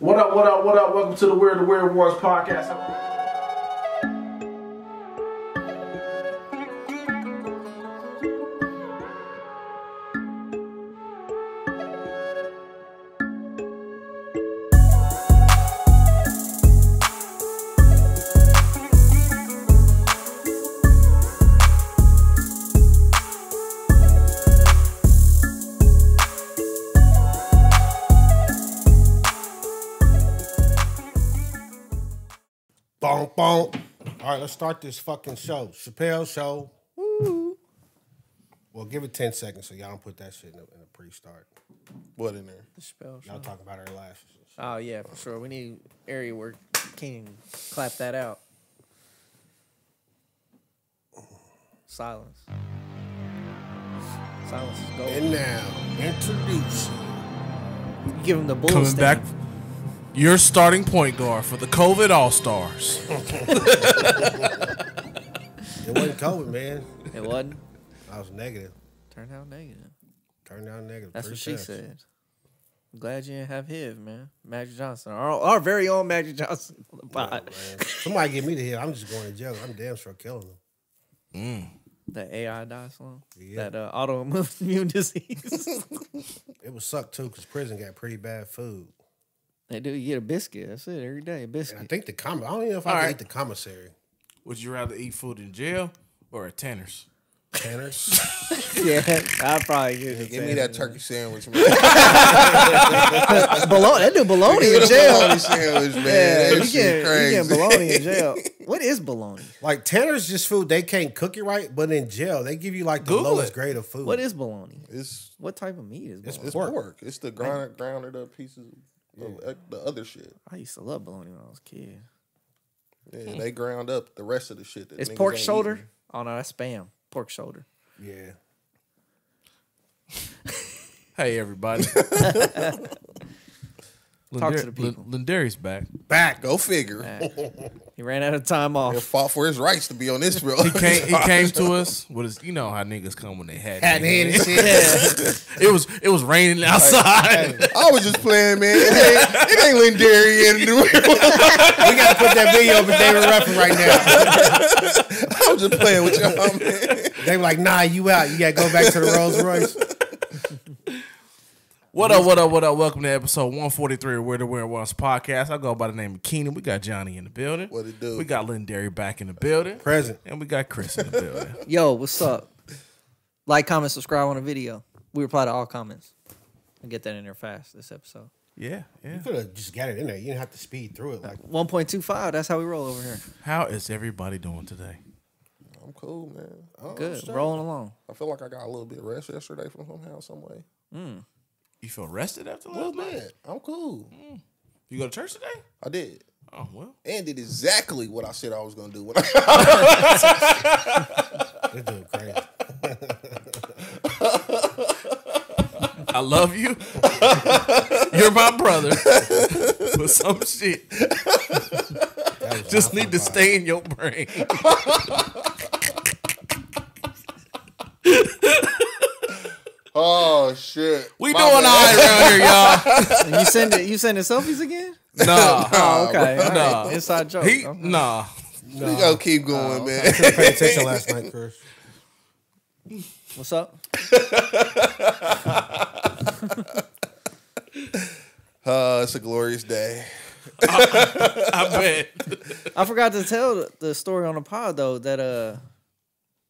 What up, what up, what up? Welcome to the Weird Wars podcast. Bonk, bonk. All right, let's start this fucking show. Chappelle show. Woo. Well, give it 10 seconds so y'all don't put that shit in a pre-start. What in there? The Chappelle show. Y'all talking about our lashes. Oh, yeah, for sure. We need area where King clap that out. Silence. Silence is gold. And now, introducing. You give him the bull Coming stand. back, your starting point guard for the COVID All-Stars. It wasn't COVID, man. It wasn't? I was negative. Turned out negative. Turned out negative. That's what she Pre-test. said. I'm glad you didn't have HIV, man. Magic Johnson. Our very own Magic Johnson on the pod. Man. Somebody give me the hit. I'm just going to jail. I'm damn sure killing them. That AI die slow. Yeah. That autoimmune disease. It would suck, too, because prison got pretty bad food. They do. You get a biscuit. That's it. Every day, a biscuit. And I think I don't even know if I can eat the commissary. Would you rather eat food in jail or at Tanner's? Tanner's? Yeah, I'd probably get it. Give me that turkey sandwich, man. They do bologna in Bologna jail. sandwich, man. Yeah, That you shit get crazy. bologna in jail. What is bologna? Like, Tanner's just food. They can't cook it right, but in jail, they give you, like, the Google lowest it. grade of food. What is bologna? It's What type of meat is bologna? it's pork. It's the grounded up pieces of the other shit. I used to love bologna when I was a kid. Yeah, they ground up the rest of the shit. That It's niggas pork ain't shoulder? eating. Oh, no, that's Spam. Pork shoulder. Yeah. Hey, everybody. Talk to the people. Lendery's back. Back, go figure. He ran out of time He off. fought for his rights to be on this real. He came to us with his, you know how niggas come when they had Hat in hand and shit. It was raining outside. I was just playing, man. It ain't Lendery in the We got to put that video up with David Ruffin right now. I was just playing with y'all, man. They were like, nah, you out. You got to go back to the Rolls Royce. What up, what up, what up? Welcome to episode 143 of Where the Weird Wars podcast. I go by the name of Keenan. We got Johnny in the building. What it do? We got Lendery back in the building. Present. And we got Chris in the building. Yo, what's up? Like, comment, subscribe on the video. We reply to all comments. I'll get that in there fast this episode. Yeah. You could have just got it in there. You didn't have to speed through it. Like, 1.25, that's how we roll over here. How is everybody doing today? I'm cool, man. Good, rolling along. I feel like I got a little bit of rest yesterday from somehow, some way. You feel rested after A little last night? bit. I'm cool. You go to church today? I did. Oh, well. And did exactly what I said I was going to do. When this dude crazy. I love you. You're my brother. But some shit just need to stay in your brain. Oh, shit. We My doing all bad. right around here, y'all. You sending selfies again? Nah. Oh, okay. All right. Nah. Inside joke. He, Okay. nah. We gotta keep going, man. Couldn't pay attention last night, Chris. What's up? It's a glorious day. I bet. I forgot to tell the story on the pod, though, that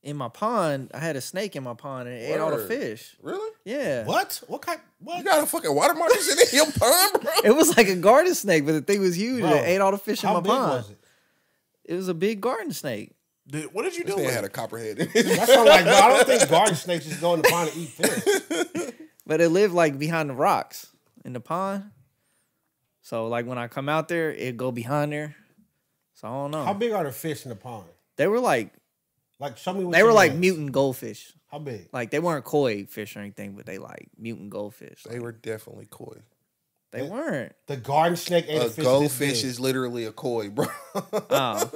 in my pond, I had a snake in my pond and it ate all the Word. fish. Really? Yeah. What? What kind? You What? got a fucking water market in your pond, bro? It was like a garden snake, but the thing was huge. Bro, It ate all the fish in How my big pond. was it? It was a big garden snake. What did you This do man with had a it? copperhead. That's what I'm like, bro. I don't think garden snakes just go in the pond and eat fish. But it lived like behind the rocks in the pond. So like when I come out there, it'd go behind there. So I don't know. How big are the fish in the pond? They were like Show me what they were you like mean. mutant goldfish. How big? Like they weren't koi fish or anything, but they like mutant goldfish. They were definitely koi. They weren't. The garden snake ate a A fish. goldfish this is literally a koi, bro. Oh.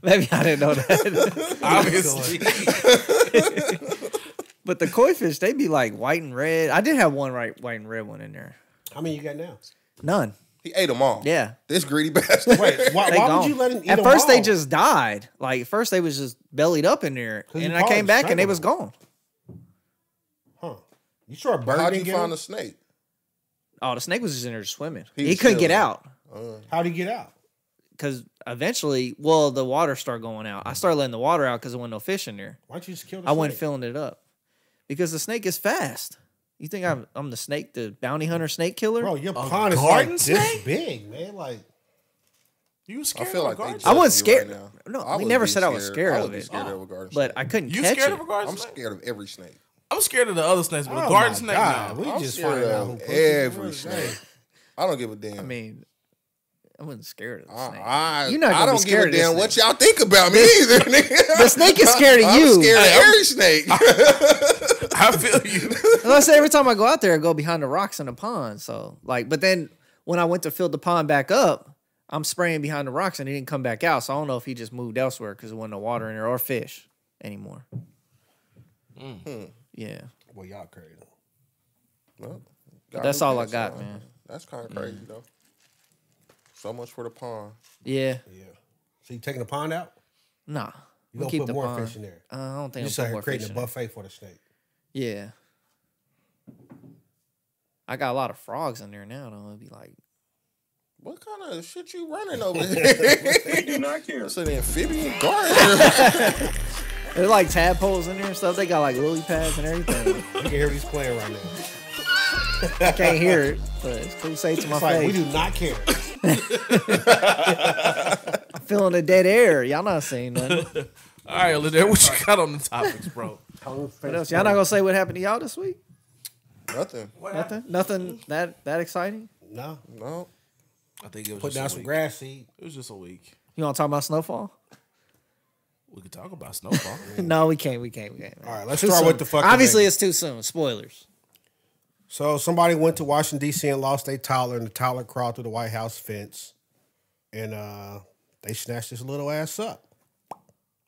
Maybe I didn't know that. Obviously. But the koi fish, they be like white and red. I did have one white and red one in there. How many you got now? None. He ate them all. Yeah. This greedy bastard. Wait, why would you let him eat At them first, all? they just died. Like, at first, they was just bellied up in there. And then I came back and they was gone. Huh. You sure a bird How'd didn't you get find him? the snake? Oh, the snake was just in there swimming. He He was couldn't get chilling. out. How'd he get out? Because eventually, well, the water started going out. I started letting the water out because there wasn't no fish in there. Why don't you just kill the I snake? wasn't filling it up. Because the snake is fast. You think I'm the snake, the bounty hunter snake killer? Bro, your pond is garden like snake? this big, man. Like, You I scared feel of like a garden they snake? I wasn't judge you scared. Right now. No, I we would never be said I was scared I of would be it. scared of a garden But snake. I couldn't You catch scared it. of a garden I'm snake? scared of every snake. I'm scared of the other snakes, but a oh garden my snake, God, no. we I'm just scared find out of who pussy every is. snake. I don't give a damn. I mean, I wasn't scared of the snake. You're not gonna I be don't give scared a of this damn snake. what y'all think about me either. The snake is scared of I'm you. scared of Hey, every snake. I feel you. Unless every time I go out there, I go behind the rocks in the pond. So, like, but then when I went to fill the pond back up, I'm spraying behind the rocks and he didn't come back out. So I don't know if he just moved elsewhere because there wasn't no water in there or fish anymore. Yeah. Well, y'all crazy. Well, That's gotta all I do got, that, man. That's kind of crazy though. So much for the pond. Yeah. Yeah. So you taking the pond out? Nah. You We'll gonna keep put the more pond. fish in there? I don't think You I'll start put more creating fish a in there. buffet for the snake. Yeah. I got a lot of frogs in there now, though. It'd be like, What kind of shit you running over here? I do not care. It's an amphibian garden. there's like tadpoles in there and stuff. They got like lily pads and everything. You can hear these playing right now. I can't hear it, but it's cool to say it to my It's like, face. we do not care. I'm feeling the dead air. Y'all not saying nothing. All right, Lendery, what you got on the topics, bro? What else? Y'all not gonna say what happened to y'all this week? Nothing. Nothing that exciting. No. No. I think it was Put just down a some week. grass seed. It was just a week. You want to talk about snowfall? We could talk about snowfall. No, we can't. All right, let's Too start soon. with the fucking Obviously, baby. it's too soon. Spoilers. So somebody went to Washington, D.C. and lost their toddler, and the toddler crawled through the White House fence. And they snatched this little ass up.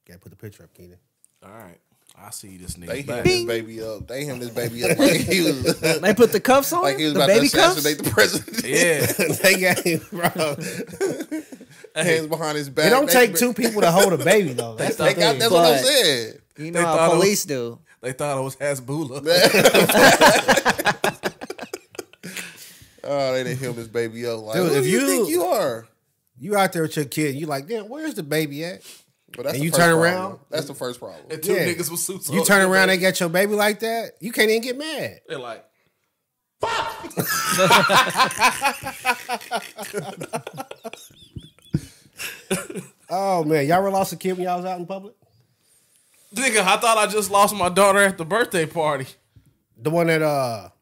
Gotta put the picture up, Keenan. All right. I see this nigga They back. hemmed this baby up. They hemmed this baby up like he was They put the cuffs on like he was the about to baby cuffs. assassinate the president. Yeah. They got him, bro. Hands behind his back. It don't They- take two people to hold a baby, though. That's the They got, thing. that's what I But- said. You They know how thought it was- police do. They thought it was Hasbulla. Oh, they didn't hem this baby up. Like, Dude, who if do you you- think you are? You out there with your kid, you like, damn, where's the baby at? But that's And the you first turn problem. around? That's the first problem. And two Yeah. niggas with suits on. You turn around, they got your baby like that, you can't even get mad. They're like, Oh, man. Y'all ever lost a kid when y'all was out in public? nigga, I thought I just lost my daughter at the birthday party. The one at At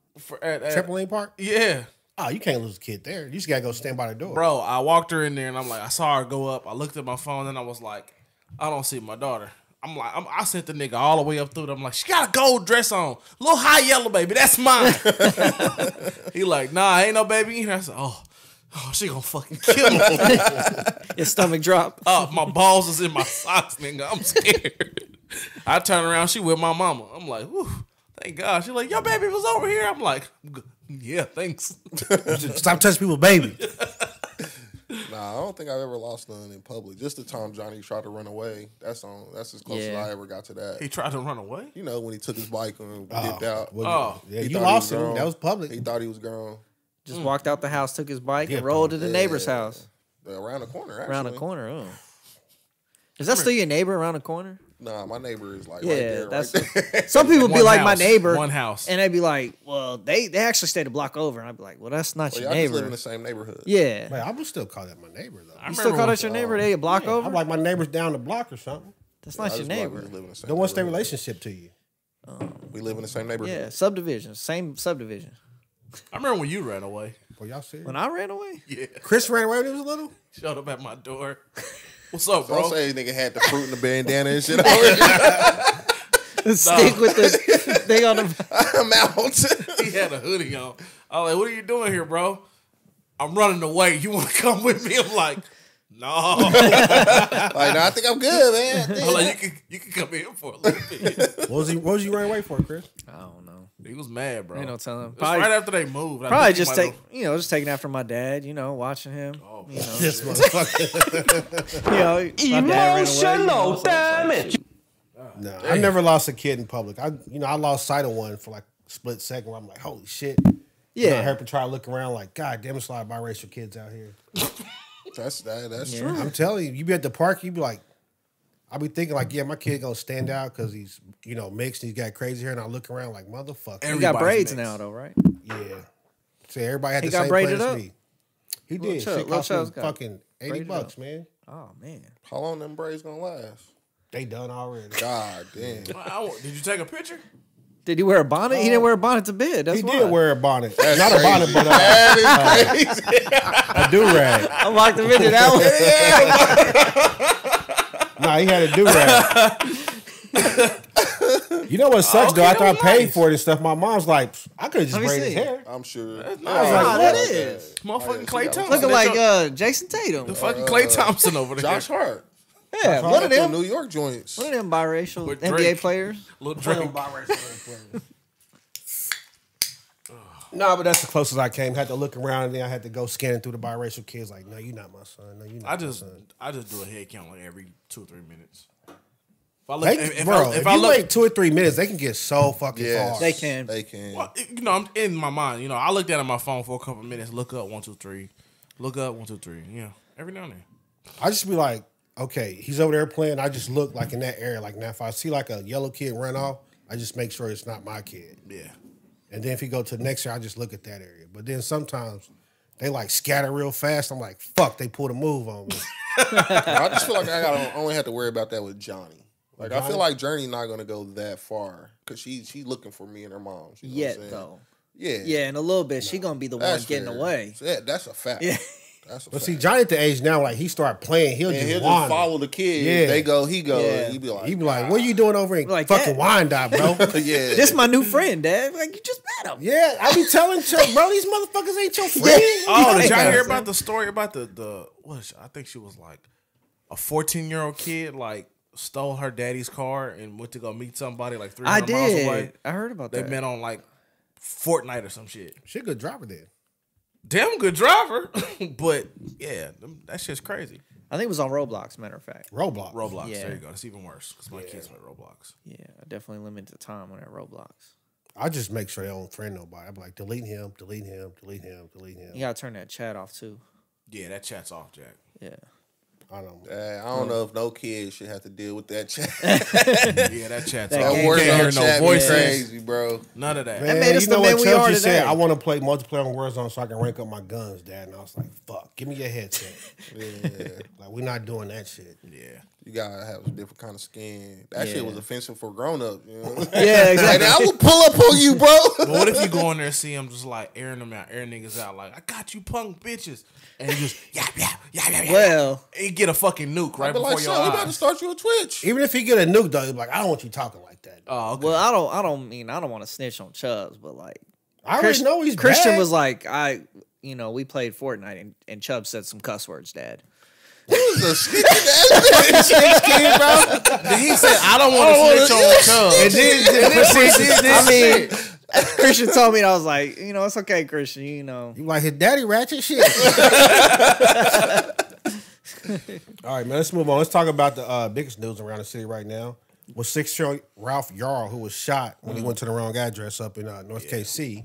Trampoline Park? yeah. Oh, you can't lose a kid there. You just gotta go stand by the door. Bro, I walked her in there and I'm like, I saw her go up. I looked at my phone and I was like, I don't see my daughter. I'm like, I sent the nigga all the way up through it. I'm like, she got a gold dress on. Little high yellow baby, that's mine. He like, nah, ain't no baby in here. I said, oh, she gonna fucking kill me. Your stomach drop. My balls is in my socks, nigga. I'm scared. I turn around, she with my mama. I'm like, whew, thank God. She like, your baby was over here. I'm like, yeah, thanks. Stop touching people's baby. Nah, I don't think I've ever lost none in public. Just the time Johnny tried to run away. That's as close as Yeah. I ever got to that. He tried to run away. You know, when he took his bike and dipped out. Well, yeah, He you thought he lost was him. grown. That was public. He thought he was grown. Just walked out the house, took his bike, Yeah, and rolled to the neighbor's Yeah. house. Around the corner, actually. Around the corner. Oh. Is that still your neighbor around the corner? Nah, my neighbor is like Yeah, right there. that's. Right there. Some people be One like my house. neighbor. One house. And they'd be like, well, they actually stayed a block over. And I'd be like, well, that's not Well, your y'all just live in neighbor. the same neighborhood. Yeah. Man, I would still call that my neighbor, though. You still call that your neighbor? They a block over? I'm like, my neighbor's down the block or something. That's I not your just like we neighbor. just live in the same Then what's their neighborhood. relationship to you? We live in the same neighborhood. Yeah, subdivision. Same subdivision. I remember when you ran away. Boy, y'all serious? When I ran away? Yeah. Chris ran away when he was little? Showed up at my door. What's up, bro? Don't say nigga had the fruit and the bandana and shit over here. Stick with the thing on the. I'm out. He had a hoodie on. I was like, what are you doing here, bro? I'm running away. You want to come with me? I'm like, no. Like, nah, I think I'm good, man. I'm like, you can come in for a little bit. What was you running away for, Chris? I don't know. He was mad, bro. Ain't no telling. It was right after they moved. Probably just just taking after my dad. Watching him. Oh, This motherfucker. My dad Emotional damage. No, I never lost a kid in public. I lost sight of one for like a split second where I'm like, holy shit. Yeah. I heard him try to look around like, God damn, it's a lot of biracial kids out here. That's true. I'm telling you, you be at the park, you be like, I'll be thinking like, yeah, my kid gonna stand out because he's, mixed and he's got crazy hair, and I look around like, motherfucker. He got braids now though, right? Yeah. See, everybody had He the got same braided plan as up? me. He did. Chubb- Shit cost me Chubb's got fucking braided $80, up. man. Oh man. How long them braids gonna last? They done already. God damn. Did you take a picture? Did he wear a bonnet? He didn't wear a bonnet to bed. That's He why. did wear a bonnet. That's Not crazy. a bonnet, but That is crazy. a do-rag. I'm like the video that one. Nah, he had a do-rag. You know what sucks, though? After I paid for it and stuff, my mom's like, I could have just Let me braided his see. hair. I'm sure. I was like, that what? is. Motherfucking Clay Thompson. Looking They like took Jason Tatum. the fucking Clay Thompson over there. Josh Hart. Yeah, one of them. New York joints. One of them biracial With NBA Drake. players. Little Drake. Nah, but that's the closest I came. Had to look around and then I had to go scanning through the biracial kids. Like, no, you're not my son. No, you're not I my just son. do a head count like every 2 or 3 minutes. If I look, They, if if I you look, wait 2 or 3 minutes, they can get so fucking Yes. far. They can. They can. well, I'm in my mind. I looked at my phone for a couple minutes. Look up 1, 2, 3. Look up 1, 2, 3. Every now and then. I just be like, okay, he's over there playing. I just look like in that area. Like now, if I see like a yellow kid run off, I just make sure it's not my kid. Yeah. And then if he go to the next area, I just look at that area. But then sometimes they like scatter real fast. I'm like, fuck, they pulled a move on me. I just feel like I only have to worry about that with Johnny. Like I feel like Journey not gonna go that far because she's looking for me and her mom. You know what I'm Yet saying? though. Yeah. Yeah, in a little bit, she gonna be the one That's getting fair. away. So, yeah, that's a fact. Yeah. That's a But fact. see, Johnny at the age now, like he start playing, he'll and just he'll wander. just follow the kid. Yeah. They go, he go. Yeah. And he be like, He be like, what are you doing over in Like fucking that. Wyandotte, bro? yeah. This my new friend, Dad. Like you just met him. Yeah, I be telling Chuck, bro, these motherfuckers ain't your friend. Oh, did y'all Yeah. hear about the story about the I think she was like a 14-year-old kid like stole her daddy's car and went to go meet somebody like 300 miles away. I heard about They that. met on like Fortnite or some shit. She a good driver then. Damn good driver, but yeah, that shit's crazy. I think it was on Roblox, matter of fact. Roblox. Roblox, Yeah. there you go. It's even worse because my kids play Roblox. Yeah, I definitely limit the time on that Roblox. I just make sure they don't friend nobody. I'm like, delete him, delete him, delete him, delete him. You gotta turn that chat off too. Yeah, that chat's off, Jack. Yeah. I don't. I don't know if no kid should have to deal with that chat. Yeah, that chat's That off. game You Word can't hear on no chat be voices. crazy, bro. None of that. Man, made us you the know men what we are Chelsea today. said? I want to play multiplayer on Warzone so I can rank up my guns, Dad. And I was like, fuck, give me your headset. Yeah. Like, we're not doing that shit. Yeah. You gotta have a different kind of skin. That Yeah. shit was offensive for grown ups. You know? Yeah, Like, exactly. I will pull up on you, bro. But what if you go in there and see him just like airing them out, airing niggas out like, I got you punk bitches. And you just, yeah. Well, And you get a fucking nuke right I be before like, your son, we about to eyes. start you a Twitch. Even if he get a nuke, though, he'll be like, I don't want you talking like that. Oh, okay. well, I don't want to snitch on Chubbs, but like I already know he's Christian bad. was like, we played Fortnite and Chubb said some cuss words, Dad. He was a snitch ass kid, bro. He said, I don't want to snitch on Chubb. I mean, Christian told me, and I was like, it's okay, Christian. You like his daddy ratchet shit. All right, man. Let's move on. Let's talk about the biggest news around the city right now. Was 6-year-old Ralph Yarl, who was shot when he went to the wrong address up in North KC.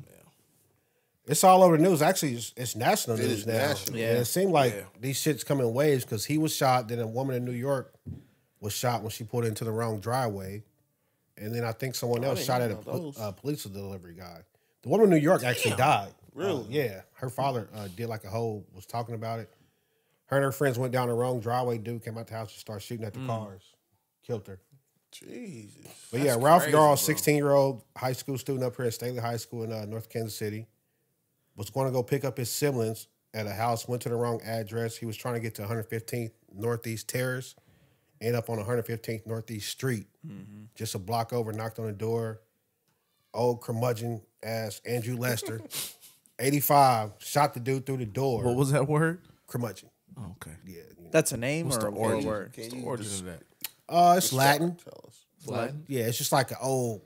It's all over the news. Actually, it's national news is now. national. And it seemed like these shits come in waves because he was shot. Then a woman in New York was shot when she pulled into the wrong driveway. And then I think someone else shot at a police delivery guy. The woman in New York actually died. Really? Yeah. Her father did like was talking about it. Her and her friends went down the wrong driveway. Dude came out the house and started shooting at the cars. Killed her. Jesus. But yeah, Ralph crazy, Yarl, bro. 16-year-old high school student up here at Staley High School in North Kansas City, was going to go pick up his siblings at a house, went to the wrong address. He was trying to get to 115th Northeast Terrace, ended up on 115th Northeast Street. Just a block over, knocked on the door. Old curmudgeon ass Andrew Lester, 85, shot the dude through the door. What was that word? Curmudgeon. Oh, okay. Yeah. That's a name What's or the a real origin? word? What's the origin of that? It's Latin. Tell us. Latin? Yeah, it's just like an old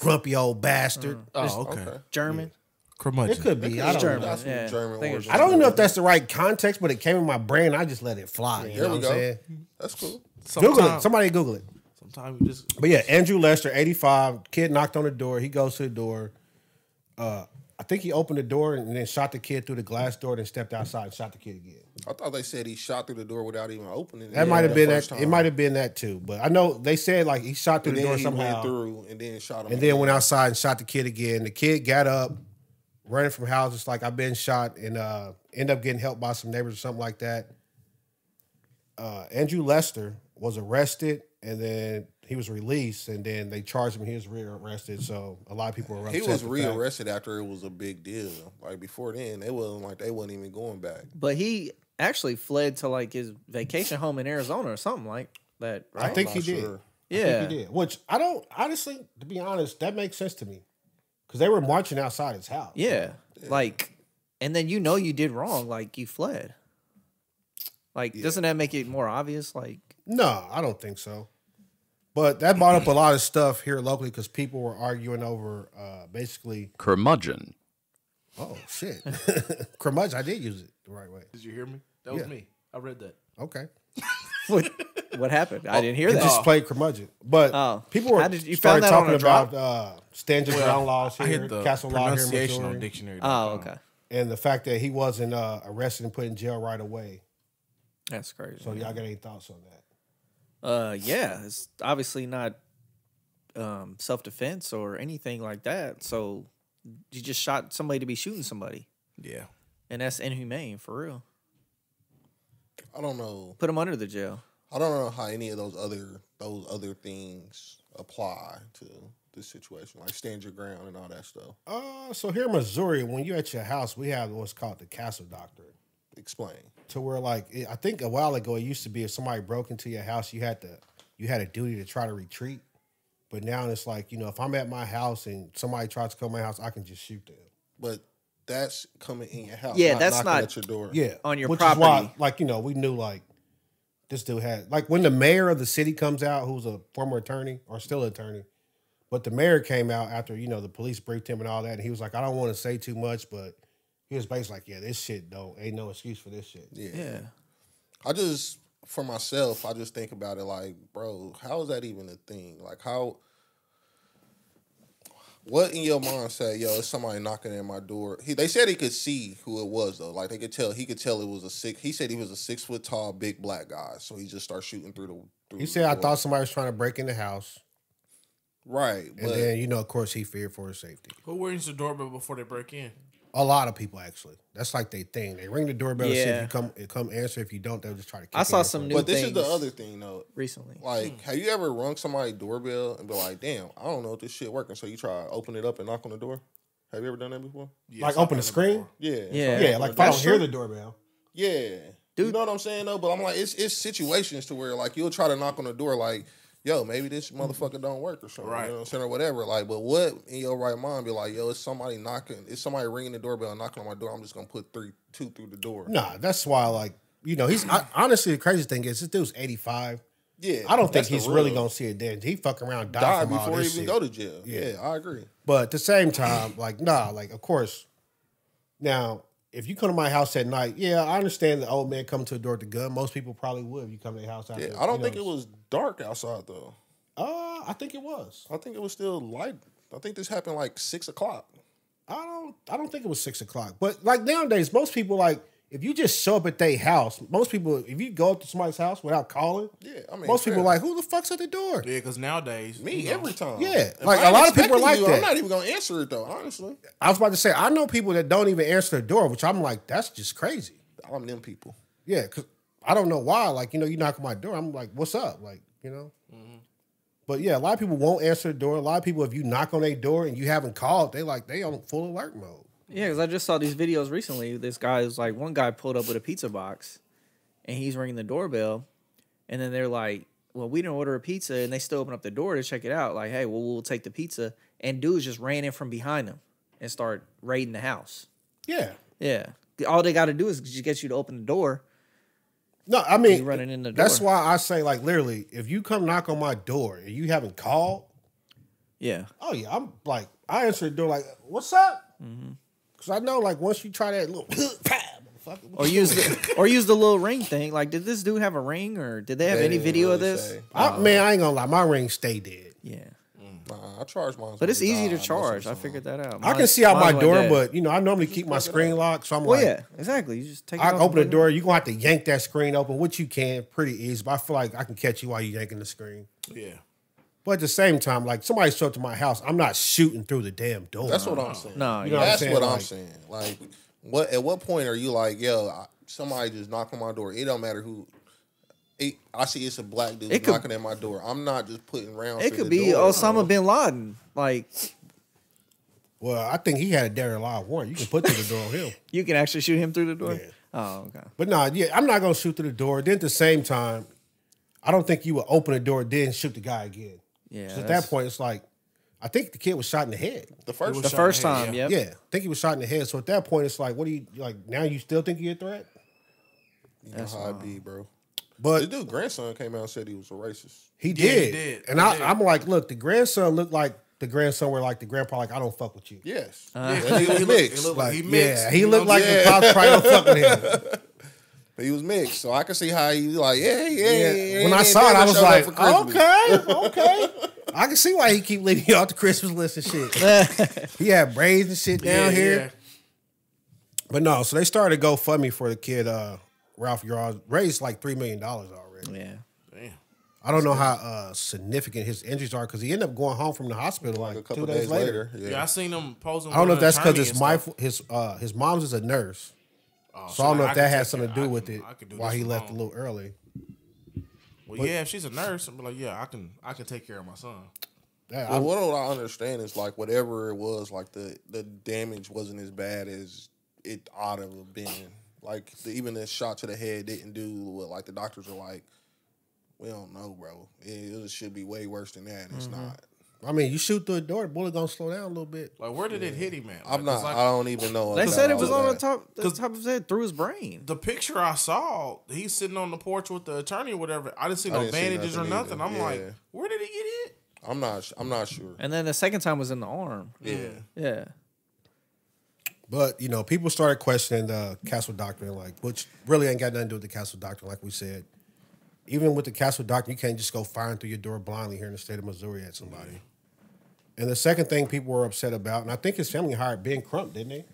grumpy old bastard. Oh, okay. German. Curmudgeon. It could be. I don't German. know. Got some Yeah. German Think words. it's I don't know if that's the right context, but it came in my brain. I just let it fly. You There know we what I'm go. saying? That's cool. Google it. Somebody Google it. Sometimes you just. But yeah, Andrew Lester, 85. Kid knocked on the door. He goes to the door. I think he opened the door and then shot the kid through the glass door, then stepped outside and shot the kid again. I thought they said he shot through the door without even opening it. That might have been first that. time. It might have been that too. But I know they said like he shot through And the then door he somehow, went through and then shot him. and then went outside and shot the kid again. The kid got up, running from houses like I've been shot, and ended up getting helped by some neighbors or something like that. Andrew Lester was arrested, and then he was released, and then they charged him. He was rearrested, so a lot of people were upset. He was at the fact. rearrested after it was a big deal. Like before then, they wasn't even going back. But he actually fled to like his vacation home in Arizona or something like that. I Right? think he Not did. sure. I Yeah. think he did. Which I don't honestly, to be honest, that makes sense to me because they were marching outside his house. Yeah. Like, and then you did wrong. Like you fled. Like, doesn't that make it more obvious? Like, No, I don't think so. But that brought up a lot of stuff here locally because people were arguing over basically. Curmudgeon. Oh shit, curmudgeon. I did use it the right way. Did you hear me? That was Yeah. me. I read that. Okay, what happened? I didn't hear it that. just played curmudgeon. But Oh. people were How did you started found that on talking a drop? about stand your ground laws I here, hit the castle law here in pronunciation on Missouri, dictionary. Oh, okay. and the fact that he wasn't arrested and put in jail right away. That's crazy. So y'all got any thoughts on that? Yeah, it's obviously not self-defense or anything like that. So you just shot somebody to be shooting somebody, Yeah. and that's inhumane for real. I don't know. Put him under the jail. I don't know how any of those other things apply to this situation, like stand your ground and all that stuff. So here in Missouri, when you're at your house, we have what's called the castle doctrine. Explain. To where I think a while ago it used to be if somebody broke into your house, you had a duty to try to retreat. But now it's like, if I'm at my house and somebody tries to come to my house, I can just shoot them. But that's coming in your house. Yeah, not that's knocking not- at your door. Yeah. On your which property. Is why, we knew like this dude had like when the mayor of the city comes out, who's a former attorney or still attorney, but the mayor came out after, the police briefed him and all that, and he was like, I don't want to say too much, but he was basically like, yeah, this shit ain't no excuse for this shit. Yeah. For myself, I just think about it like, bro, how is that even a thing? Like, what in your mind say, yo, it's somebody knocking at my door? They said he could see who it was, though. Like, he could tell it was he said he was a 6 foot tall, big black guy. So he just started shooting through He said, I thought somebody was trying to break in the house. Right. And then, of course, he feared for his safety. Who rings the doorbell before they break in? A lot of people, actually. That's like their thing. They ring the doorbell and see Yeah. if you come answer. If you don't, they'll just try to kick I saw in some your new front. But this is the things other thing, though. recently. Like, have you ever rung somebody's doorbell and be like, damn, I don't know if this shit working. So you try to open it up and knock on the door? Have you ever done that before? Yes, Like I've open done the it screen? before. Yeah. Yeah. Yeah, like if I don't hear the doorbell. Yeah. You know what I'm saying, though? But I'm like, it's situations to where, like, you'll try to knock on the door, like, yo, maybe this motherfucker don't work or something. Right. You know what I'm saying? Or whatever. Like, but what in your right mind be like, yo, it's somebody ringing the doorbell and knocking on my door. I'm just going to put 2 through the door. Nah, that's why, like, honestly, the crazy thing is, this dude's 85. Yeah. I don't think that's the he's really real. going to see it then. He fuck around, die Die from all before he this even shit. go to jail. Yeah, I agree. But at the same time, like, of course, now, if you come to my house at night, yeah, I understand the old man coming to the door with the gun. Most people probably would if you come to their house after. Yeah, I don't think it was dark outside, though. I think it was. I think it was still light. I think this happened like 6 o'clock. I don't think it was 6 o'clock. But like nowadays, most people like if you just show up at their house, most people if you go up to somebody's house without calling, Yeah, I mean, most people fair. are like, who the fuck's at the door? Yeah, because nowadays, Me every time. Yeah, If like I a lot ain't of people are expecting like you, that. I'm not even gonna answer it though. Honestly, I was about to say I know people that don't even answer the door, which I'm like, that's just crazy. I'm them people. Yeah, because I don't know why. Like you knock on my door, I'm like, what's up? Like But yeah, a lot of people won't answer the door. A lot of people, if you knock on their door and you haven't called, they on full alert mode. Yeah, because I just saw these videos recently. This guy is like, one guy pulled up with a pizza box, and he's ringing the doorbell, and then they're like, well, we didn't order a pizza, and they still open up the door to check it out. Like, hey, well, we'll take the pizza. And dudes just ran in from behind them and start raiding the house. Yeah. Yeah. All they got to do is just get you to open the door. No, I mean, You running in the that's door. why I say, like, literally, if you come knock on my door and you haven't called, Yeah. Oh yeah, I'm like, I answer the door like, "What's up?" Because I know, like, once you try that little, motherfucker, Or use the little ring thing. Like, did this dude have a ring, or did they have any video of this? Man, I ain't gonna lie, my ring stay dead. Yeah. Nah, I charge mine. But it's easy to charge. I figured that out. I can see out my Mine's door, went dead. but you know, I normally keep my screen locked, so I'm Well, like, yeah, exactly. You just take it I off open and the put it door. You're gonna have to yank that screen open, which you can pretty easy. But I feel like I can catch you while you're yanking the screen. Yeah. But at the same time, like somebody showed up to my house, I'm not shooting through the damn door. That's what I'm saying. No, You know That's saying? what I'm Like- saying. Like, at what point are you like, yo, somebody just knocked on my door? It don't matter who. I see it's a black dude knocking at my door. I'm not just putting rounds. It through could the be door. Osama bin Laden. Like, Well, I think he had a dare law warrant. You can put through the door on him. you can actually shoot him through the door. Yeah. Oh, okay. But no, yeah, I'm not gonna shoot through the door. Then at the same time, I don't think you would open the door then shoot the guy again. Yeah. So at that point, it's like, I think the kid was shot in the head. The first the time. first time, yep. Yeah, I think he was shot in the head. So at that point, it's like, what do you like? Now you still think you're a threat? You know how it be, bro. But The dude grandson came out and said he was a racist. he Yeah, did. he did. And He I, did. I'm like, look, the grandson looked like the grandson where like the grandpa like, I don't fuck with you. Yes. Yeah, he was mixed. He looked Like, he mixed. yeah, he you looked know like what I'm the saying? cops probably don't fuck with him. He was mixed. So I can see how he like, yeah. When I saw it, I was like, okay. I can see why he keep leaving you off the Christmas list and shit. He had braids and shit down here. Yeah. But no, so they started GoFundMe for the kid, Ralph Yarl, raised like $3 million already. Yeah. Damn. I don't know how significant his injuries are because he ended up going home from the hospital like a couple 2 days later. Yeah, I seen him posing. I don't know if with that's an because attorney and his mom's is a nurse. stuff. So I don't know if that can had take something to care- do I with can- it I can do why this he from left a home. little early. Well, yeah, if she's a nurse, I'm like, yeah, I can take care of my son. Yeah, Well, what I understand is like whatever it was, like the damage wasn't as bad as it ought to have been. Like even the shot to the head didn't do what like the doctors are like, we don't know, bro. It should be way worse than that. And it's not. I mean, you shoot through the door, the bullet gonna slow down a little bit. Like, where did it hit him at? Like, I'm not. it's like- I don't even know. They about said it all was of on that. the top of his head through his brain. The picture I saw, he's sitting on the porch with the attorney or whatever. I didn't see no didn't see bandages or nothing nothing. either. I'm Yeah. like, where did he get hit? I'm not sure. And then the second time was in the arm. Yeah. Yeah. But you know, people started questioning the Castle Doctrine, like, which really ain't got nothing to do with the Castle Doctrine, like we said. Even with the Castle Doctrine, you can't just go firing through your door blindly here in the state of Missouri at somebody. And the second thing people were upset about, and I think his family hired Ben Crump, didn't they?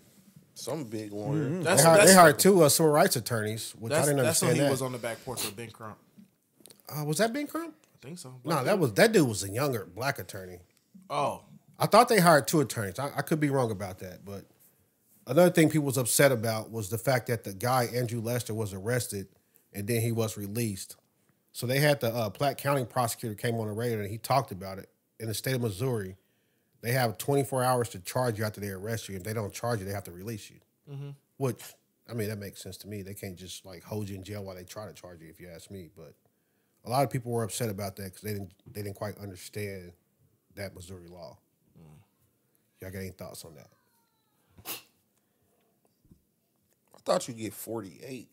Some big lawyer. They hired two civil rights attorneys, which I didn't That's when understand he that. was on the back porch with Ben Crump. Was that Ben Crump? I think so. No, that dude was a younger black attorney. Oh, I thought they hired two attorneys. I could be wrong about that, but another thing people was upset about was the fact that the guy Andrew Lester was arrested and then he was released. So they had the Platte County prosecutor came on the radio and he talked about it. In the state of Missouri, they have 24 hours to charge you after they arrest you. If they don't charge you, they have to release you. Mm-hmm. Which, I mean, that makes sense to me. They can't just like hold you in jail while they try to charge you, if you ask me. But a lot of people were upset about that because they didn't quite understand that Missouri law. Y'all got any thoughts on that? I thought you get 48.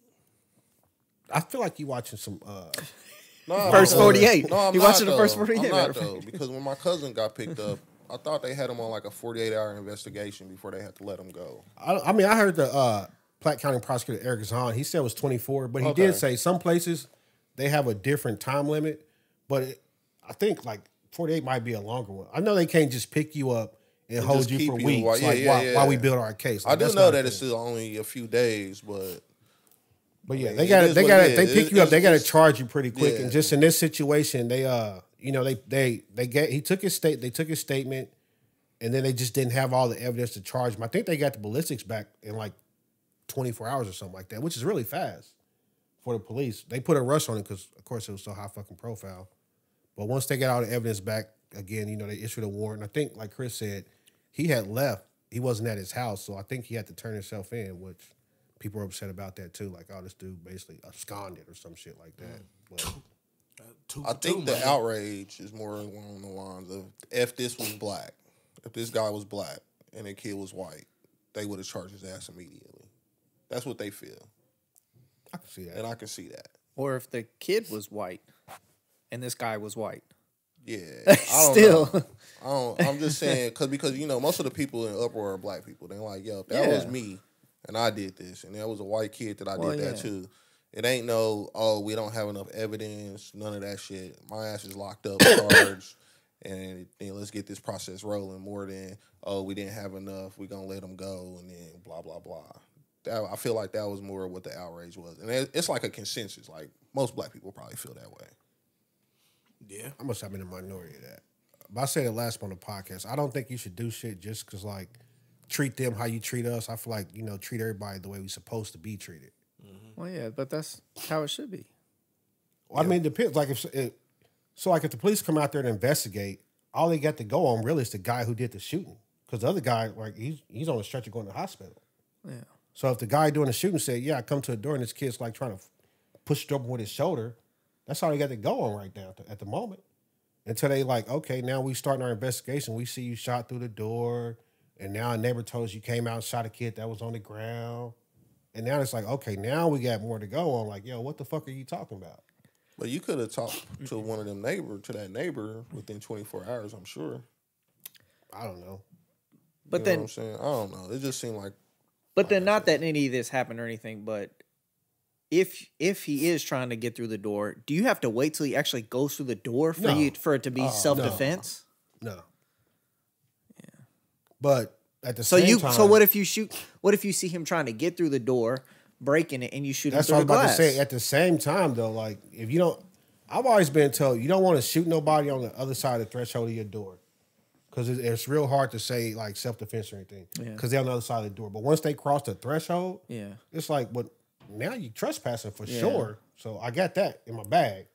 I feel like you watching some. No, First 48. No, I'm You not, watching the though. first 48, I'm matter not, of fact. though, because when my cousin got picked up, I thought they had him on like a 48-hour investigation before they had to let him go. I mean, I heard the Platte County prosecutor Eric Zahn. He said it was 24, but he Okay. did say some places they have a different time limit. But I think like 48 might be a longer one. I know they can't just pick you up and hold just you keep for you weeks while- while we build our case. I Like, do that's know not that fair. it's still only a few days, but But yeah, mean, they it got is they what got it they is. pick you up. They got to It's- charge you pretty quick. yeah. And just in this situation, they he took his statement, and then they just didn't have all the evidence to charge him. I think they got the ballistics back in like 24 hours or something like that, which is really fast for the police. They put a rush on it because, of course, it was so high fucking profile. But once they got all the evidence back, again, you know, they issued a warrant. I think, like Chris said, he had left. He wasn't at his house, so I think he had to turn himself in, which people were upset about that too. Like, oh, this dude basically absconded or some shit like that. But I think the outrage is more along the lines of if this was black, if this guy was black and the kid was white, they would have charged his ass immediately. That's what they feel, I can see that. and I can see that. Or if the kid was white and this guy was white. Yeah, I don't Still. know. I'm just saying because you know most of the people in uproar are black people. They're like, yo, if that was me and I did this, and that was a white kid that I did that too. It ain't no, oh, we don't have enough evidence, none of that shit. My ass is locked up, charged, and then let's get this process rolling. More than, oh, we didn't have enough, we gonna let them go, and then blah blah blah. I feel like that was more what the outrage was, and it's like a consensus. Like most black people probably feel that way. Yeah, I must have been a minority of that. But I said it last on the podcast. I don't think you should do shit just because, like, treat them how you treat us. I feel like, you know, treat everybody the way we're supposed to be treated. Well, yeah, but that's how it should be. Well, I mean, it depends. Like, if the police come out there and investigate, all they got to go on really is the guy who did the shooting. Because the other guy, like, he's on a stretcher going to the hospital. Yeah. So if the guy doing the shooting said, yeah, I come to the door and this kid's, like, trying to push the door with his shoulder, that's all they got to go on right now at the moment. Until they like, okay, now we starting our investigation. We see you shot through the door, and now a neighbor told us you came out and shot a kid that was on the ground. And now it's like, okay, now we got more to go on. Like, yo, what the fuck are you talking about? But you could have talked to one of them that neighbor within 24 hours, I'm sure. I don't know. But You know then, what I'm saying? I don't know. It just seemed like. but then, not that any of this happened or anything, but if he is trying to get through the door, do you have to wait till he actually goes through the door for it to be self-defense? No. Yeah. But at the same time. So what if you see him trying to get through the door, breaking it, and you shoot him That's through what the I was glass? about to say. At the same time, though, like, if you don't, I've always been told you don't want to shoot nobody on the other side of the threshold of your door. Because it's real hard to say, like, self-defense or anything. Because they're on the other side of the door. But once they cross the threshold, it's like, well, now you trespassing for sure. So I got that in my bag.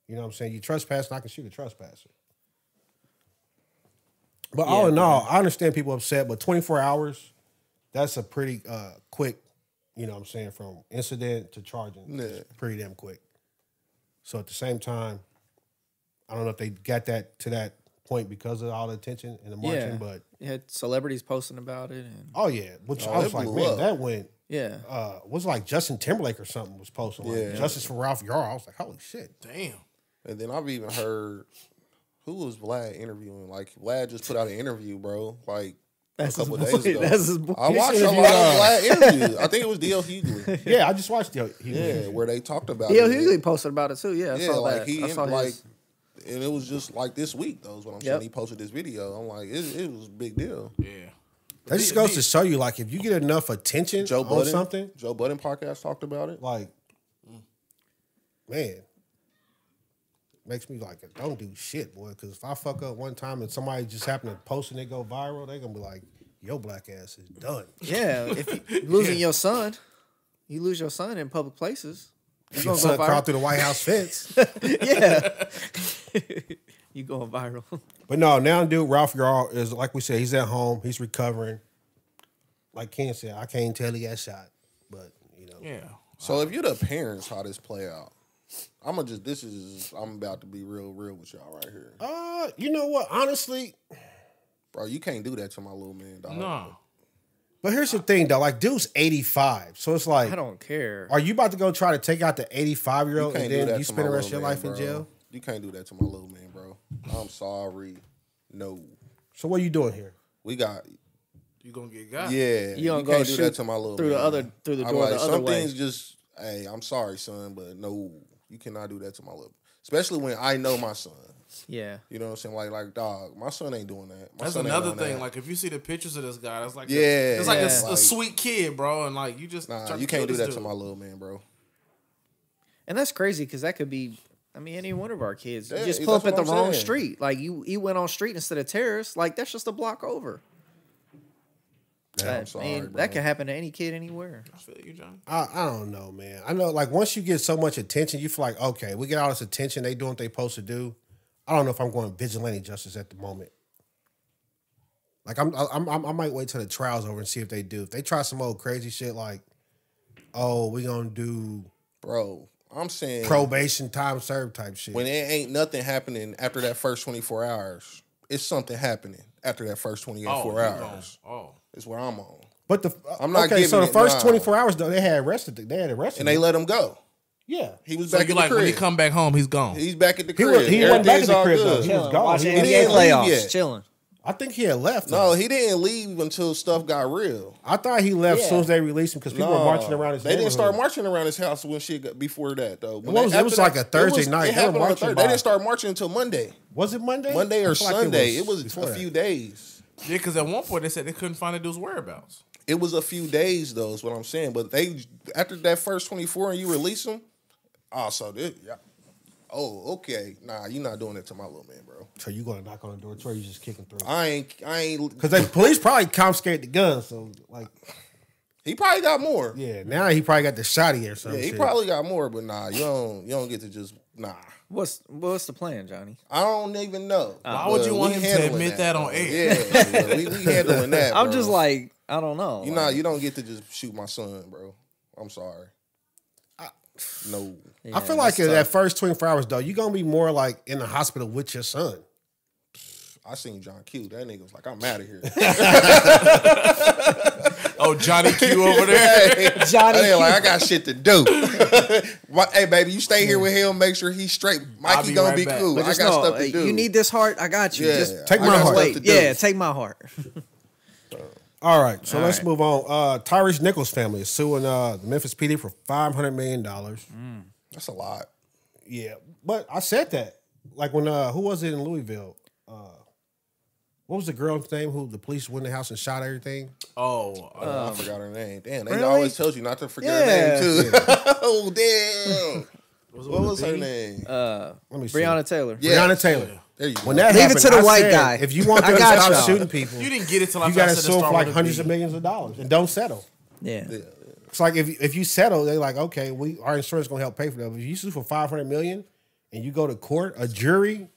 You know what I'm saying? You trespass and I can shoot a trespasser. But all in all, I understand people upset, but 24 hours, that's a pretty quick, you know what I'm saying, from incident to charging. It's pretty damn quick. So at the same time, I don't know if they got that to that point because of all the attention and the marching, but you had celebrities posting about it. And which I was like, man, that went. Was like Justin Timberlake or something was posting like justice for Ralph Yarl. I was like, holy shit, damn. And then I've even heard who was Vlad interviewing. Like Vlad just put out an interview, bro. Like a couple of days ago. That's his boy. I watched a lot of Vlad interviews. I think it was D.L. Hughley. Yeah, I just watched D.L. Hughley. Yeah, where they talked about D.L. it. Hughley posted about it too. Yeah, I saw like that. I saw his. And it was just like this week, though, is what I'm saying. He posted this video. I'm like, it was a big deal. Yeah. That just goes to show you, like, if you get enough attention on something. Joe Budden podcast talked about it. Like, man, makes me like, don't do shit, boy. Because if I fuck up one time and somebody just happen to post and they go viral, they going to be like, your black ass is done. Yeah, if you losing your son, you lose your son in public places. Your son crawled through the White House fence. Yeah. You going viral. But no, now dude, Ralph Yarl is, like we said, he's at home. He's recovering. Like Ken said, I can't tell he got shot. But, you know. Yeah. So if you're the parents, how this play out? I'm about to be real with y'all right here. You know what? Honestly. Bro, you can't do that to my little man, dog. No. But here's the thing, though. Like, dude's 85. So it's like. I don't care. Are you about to go try to take out the 85-year-old and then you spend the rest of your life in jail? You can't do that to my little man, bro. I'm sorry. No. So what are you doing here? We got. You gonna get got? Yeah. You gonna can't go do shoot that to my little through man. through the I'm door like, the other some way. things just, hey, I'm sorry, son, but no, you cannot do that to my little. Especially when I know my son. Yeah. You know what I'm saying? Like, dog, my son ain't doing that. That's another thing. Like, if you see the pictures of this guy, that's like, it's like a sweet kid, bro, and like you just you can't do that to my little man, bro. And that's crazy because that could be, I mean, any one of our kids. Yeah, You just pull up at the that's what I'm wrong saying. street. Like you went on street instead of terrace. Like that's just a block over. I'm sorry, bro. That could happen to any kid anywhere. I feel you, John. I don't know, man. I know, like, once you get so much attention, you feel like, okay, we get all this attention. They doing what they supposed to do. I don't know if I'm going vigilante justice at the moment. Like, I might wait till the trial's over and see if they do. If they try some old crazy shit like, oh, we gonna do, Bro, I'm saying probation time served type shit. when it ain't nothing happening after that first 24 hours, it's something happening after that first 24 hours. It's where I'm on. But I'm not okay, giving so the it first now. 24 hours though, they had arrested. They had arrested, And they let him go. Yeah. He was So back you at like the when he crib. come back home, he's gone. He's back at the He crib. wasn't back at Everything's the all crib, good. though. He was gone. Watching He didn't NBA leave playoffs, yet. chilling. I think he had left. No, though. he didn't leave until stuff got real. I thought he left as Yeah. soon as they released him because people were marching around his They didn't start neighborhood. marching around his house when shit got before that though. When It was- they- it was after like that, a Thursday it night. They were happened on a marching Thursday. by- They didn't start marching until Monday. Was it Monday? Monday I or feel like Sunday. It was before a that. few days. Yeah, because at one point they said they couldn't find the dude's whereabouts. It was a few days though, is what I'm saying. But they after that first 24 and you release them, so this, yeah. Oh, okay. Nah, you're not doing it to my little man, bro. So you going to knock on the door, or you just kicking through? I ain't. Because the police probably confiscated the gun. So like, He probably got more. yeah, now he probably got the shotty or something. Yeah, he probably got more, but nah, you don't get to just nah. What's the plan, Johnny? I don't even know. Why would you But want we him to handling admit that on bro. air? Yeah, we handling that. I'm bro. just like, I don't know. You don't get to just shoot my son, bro. I'm sorry. No. I feel like in that first 24 hours though, you're gonna be more like in the hospital with your son. I seen John Q. That nigga was like, I'm out of here. Oh, Johnny Q over there. Johnny They like, I got shit to do. Hey, baby, you stay here with him. Make sure he's straight. Mikey be gonna right be back. cool. But I got just know, stuff to do. you need this heart. I got you. Yeah, Just Take I my got heart. stuff wait. to do. Yeah, take my heart. All right, so let's right. move on. Tyrese Nichols' family is suing the Memphis PD for $500 million. That's a lot. Yeah, but I said that. Like when who was it in Louisville? What was the girl's name who the police went in the house and shot everything? Oh, I forgot her name. Damn, they really? always tells you not to forget Yeah. her name too. Oh damn. What was her name? Let me see. Breonna Taylor. Yeah. Breonna Taylor. There you go. When that Leave it happened, to the I white said, guy. If you want I them to got stop y'all. shooting people, you didn't get it till I you got to said sue them for start like with a hundreds B. of millions of dollars and don't settle. Yeah. It's like if you settle, they're like, okay, our insurance gonna help pay for that. But if you sue for $500 million and you go to court, a jury,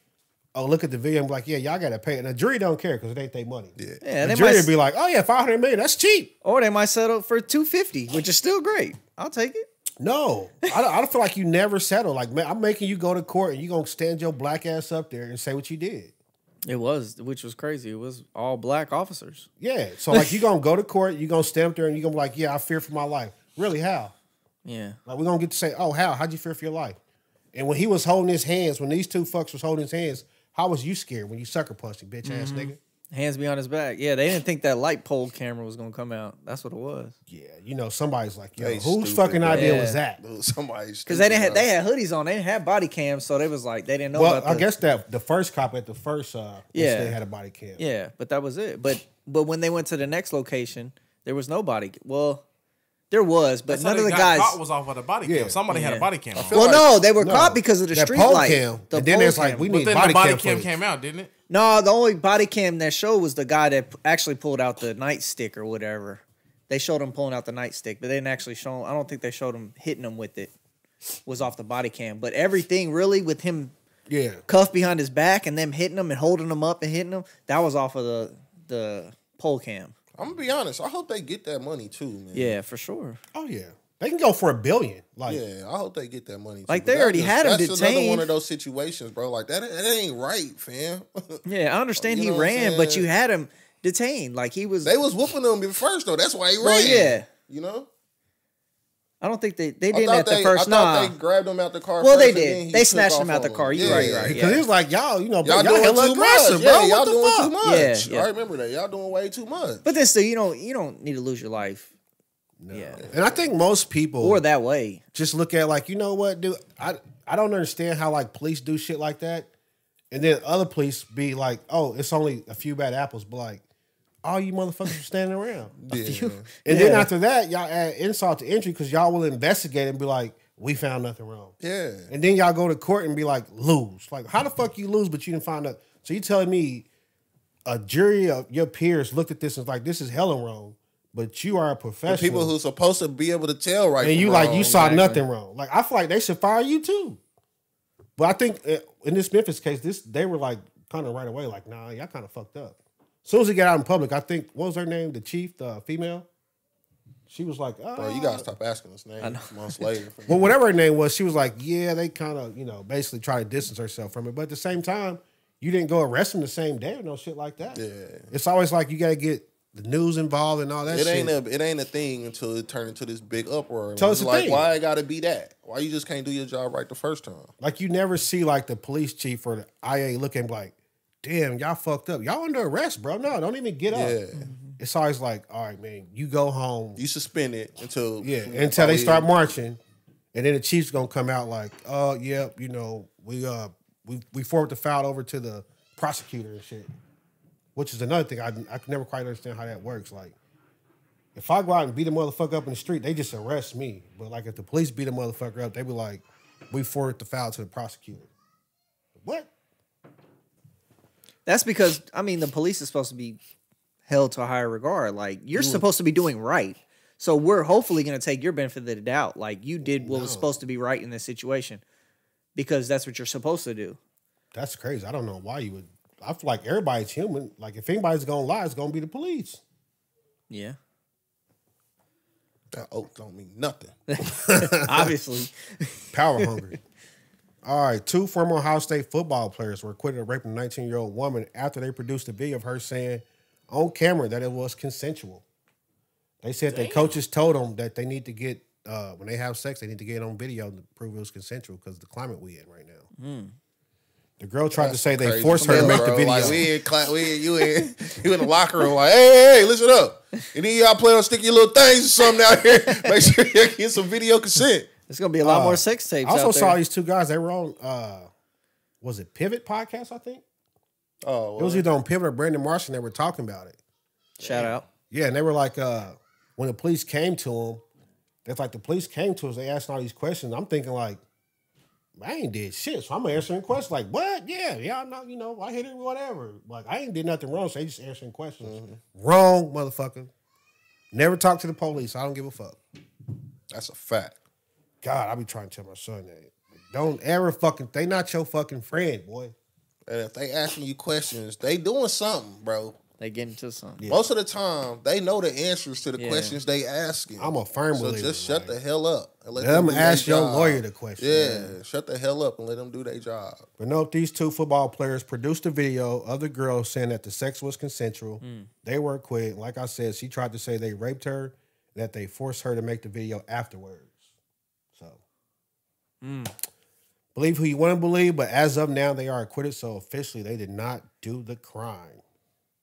look at the video and be like, yeah, y'all gotta pay. And a jury don't care because it ain't their money. Yeah, the they jury might, would be like, oh yeah, $500 million, that's cheap. or they might settle for $250, which is still great. I'll take it. No, I don't feel like you never settle. Like, man, I'm making you go to court and you gonna stand your black ass up there and say what you did. It was, which was crazy. It was all black officers. Yeah, so like you gonna go to court, you gonna stand up there and you gonna be like, yeah, I fear for my life. Really, how? Yeah. Like we're gonna get to say, oh, how'd you fear for your life? And when he was holding his hands, when these two fucks was holding his hands, how was you scared when you sucker punched him, bitch ass nigga? Hands behind his back. Yeah, they didn't think that light pole camera was gonna come out. That's what it was. Yeah, you know, somebody's like, yo, They whose stupid, fucking bro. idea Yeah. was that? Somebody's Because they had hoodies on. They didn't have body cams, so they was like they didn't know Well, about I the, guess that the first cop at the first Yeah. they had a body cam. Yeah, but that was it. But when they went to the next location, there was no body. Well, there was, but That's how none of they the got guys. caught was off of the body cam. Yeah. Somebody had a Yeah. body cam on. feel Well, like- no, they were No, caught because of the that street pole light. cam. The And then pole it's like, cam. we But need then body the body cam cam footage. came out, didn't it? No, the only body cam that showed was the guy that actually pulled out the nightstick or whatever. They showed him pulling out the nightstick, but they didn't actually show him. I don't think they showed him hitting him with it. Was off the body cam, but everything really with him Yeah. cuffed behind his back and them hitting him and holding him up and hitting him, that was off of the pole cam. I'm gonna be honest. I hope they get that money too, man. Yeah, for sure. Oh yeah. They can go for $1 billion. Like Yeah, I hope they get that money. Too. Like, But they already that's had him That's another one detained. of those situations, bro. Like that ain't right, fam. Yeah, I understand You he know what I'm ran, but saying? you had him detained. Like he was. They was whooping them at first though. That's why he ran. Well, yeah. You know. I don't think they I didn't thought at the I first. thought Nah. they grabbed him out the car. Well, first, they and then did. he They took snatched off him out the on car. them. You're right. You're right. because Yeah. he was like, y'all, you know, Y'all y'all doing hella too aggressive, much. bro. Yeah, What y'all the doing fuck? too much. Yeah, yeah. I remember that. Y'all doing way too much. But then still, you don't need to lose your life. Yeah. And I think most people Or that way. just look at like, you know what, dude? I don't understand how like police do shit like that, and then other police be like, oh, it's only a few bad apples, but like, all you motherfuckers are standing around. Yeah. And then after that, y'all add insult to injury because y'all will investigate and be like, we found nothing wrong. Yeah. And then y'all go to court and be like, lose. Like, how the fuck you lose, but you didn't find out? So you telling me a jury of your peers looked at this and was like, this is hella wrong, but you are a The professional. people who's supposed to be able to tell right and from you like, wrong. you saw exactly. nothing wrong. Like, I feel like they should fire you too. But I think in this Memphis case, they were like kind of right away, like, nah, y'all kind of fucked up. As soon as he got out in public, I think, what was her name? The chief, the female? She was like, Bro, you gotta stop asking us names months later. well, whatever her name was, she was like, yeah, they kind of, you know, basically try to distance herself from it. But at the same time, you didn't go arrest him the same day or no shit like that. Yeah. It's always like you got to get the news involved and all that It shit. ain't a thing until it turned into this big uproar. So it's a like, thing. why it got to be that? Why you just can't do your job right the first time? Like, you never see, like, the police chief or the IA looking like, damn, y'all fucked up. Y'all under arrest, bro. No, don't even get up. Yeah. It's always like, all right, man, you go home. You suspend it until Until they start marching. And then the chief's going to come out like, oh, yeah, you know, we forward the file over to the prosecutor and shit. Which is another thing. I can never quite understand how that works. Like, if I go out and beat a motherfucker up in the street, they just arrest me. But, like, if the police beat a motherfucker up, they be like, we forward the file to the prosecutor. What? That's because, I mean, the police is supposed to be held to a higher regard. Like, you're supposed to be doing right. So we're hopefully going to take your benefit of the doubt. Like, you did what was supposed to be right in this situation because that's what you're supposed to do. That's crazy. I don't know why you would. I feel like everybody's human. Like, if anybody's going to lie, it's going to be the police. Yeah. That oath don't mean nothing. Obviously. Power hungry. All right, 2 former Ohio State football players were acquitted of raping a 19-year-old woman after they produced a video of her saying on camera that it was consensual. They said that coaches told them that they need to get, when they have sex, they need to get it on video to prove it was consensual because of the climate we in right now. The girl tried to say they forced her to make the video. Like you in the locker room like, hey, listen up. And then y'all plan on sticking your little things or something out here. Make sure you get some video consent. There's going to be a lot more sex tapes I also out there. saw these 2 guys. They were on, was it Pivot podcast, I think? Oh, It was either on Pivot or Brandon Marshall. They were talking about it. Shout out. Yeah, and they were like, when the police came to them, that's like the police came to us, they asked all these questions. I'm thinking like, I ain't did shit, so I'm answering questions like, what? Yeah, I'm not, you know, I hit it, whatever. Like, I ain't did nothing wrong, so they just answering questions. Wrong, motherfucker. Never talk to the police. I don't give a fuck. that's a fact. God, I be trying to tell my son that. Don't ever they not your fucking friend, boy. And if they asking you questions, they doing something, bro. They get into something. Yeah. Most of the time, they know the answers to the questions they asking. I'm a firm believer. So just shut the hell up and let them do ask their your job. lawyer the question. Yeah, shut the hell up and let them do their job. But no, these 2 football players produced a video of the girl saying that the sex was consensual. They were acquitted. Like I said, she tried to say they raped her, that they forced her to make the video afterwards. So, believe who you want to believe, but as of now, they are acquitted. So officially, they did not do the crime.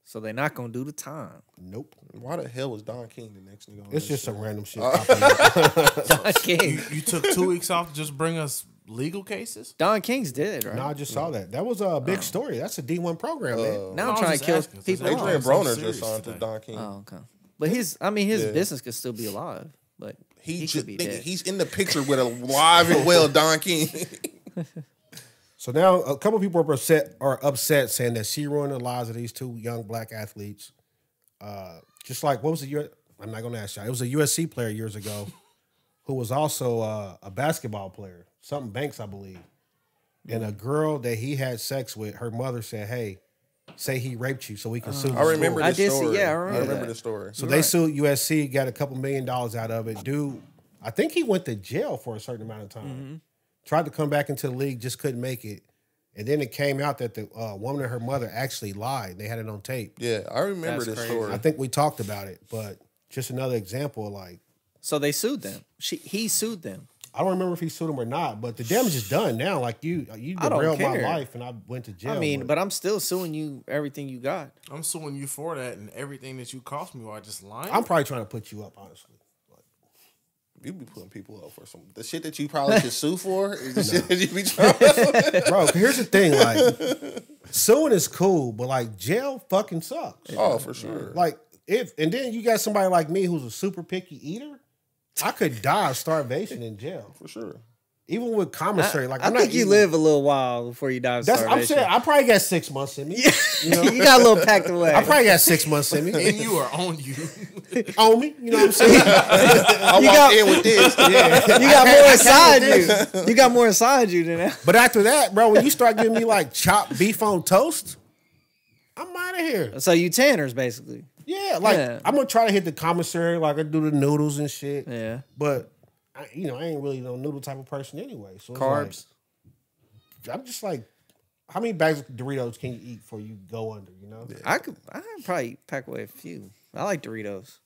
So they're not going to do the time. Nope. Why the hell was Don King the next nigga on It's this just shit? some random shit. Don King. You took 2 weeks off to just bring us legal cases? Don King's dead, right? No, I just saw that. That was a big story. That's a D1 program, man. Now I I'm was trying just to kill asking, people since off. Adrian Something Broner serious just signed to today. Don King. Oh, okay. But his business could still be alive. But he Just, could be nigga, dead. he's in the picture with a live and well Don King. So now a couple people are upset saying that she ruined the lives of these 2 young black athletes. Just like, what was the I'm not going to ask y'all. It was a USC player years ago who was also a basketball player, something Banks, I believe. And a girl that he had sex with, her mother said, hey, say he raped you so we can sue the I remember school. this I did see- story. yeah, I remember that. the story. So they sued USC, got a couple $1 million out of it. Dude, I think he went to jail for a certain amount of time. Tried to come back into the league, just couldn't make it. And then it came out that the woman and her mother actually lied. They had it on tape. Yeah, I remember That's this crazy. story. I think we talked about it, but just another example of like, So they sued them. He sued them. I don't remember if he sued him or not, but the damage is done now. Like you I don't derailed my care. life and I went to jail. I mean, but I'm still suing you everything you got. I'm suing you for that and everything that you cost me while just lying. I'm probably trying to put you up, honestly. You be putting people up for some the shit that you probably should sue for is the shit that you be trying. Bro, here's the thing, like suing is cool, but like jail fucking sucks. Oh, for sure. Like and then you got somebody like me who's a super picky eater, I could die of starvation in jail. For sure. Even with commissary, like I I'm think not you eating- live a little while before you die of That's starvation. I'm saying I probably got 6 months in me. You know, You got a little packed away. I probably got 6 months in me. and you are on you. On me, you know what I'm saying? I You walked got- in with this. You got more inside you. You got more inside you than that. But after that, bro, when you start giving me like chopped beef on toast, I'm out of here. So you tanners basically. Yeah, like Yeah. I'm gonna try to hit the commissary, like I do the noodles and shit. Yeah. But I ain't really no noodle type of person anyway. So it's Carbs. like, I'm just like, How many bags of Doritos can you eat before you go under? You know, I'd probably pack away a few. I like Doritos.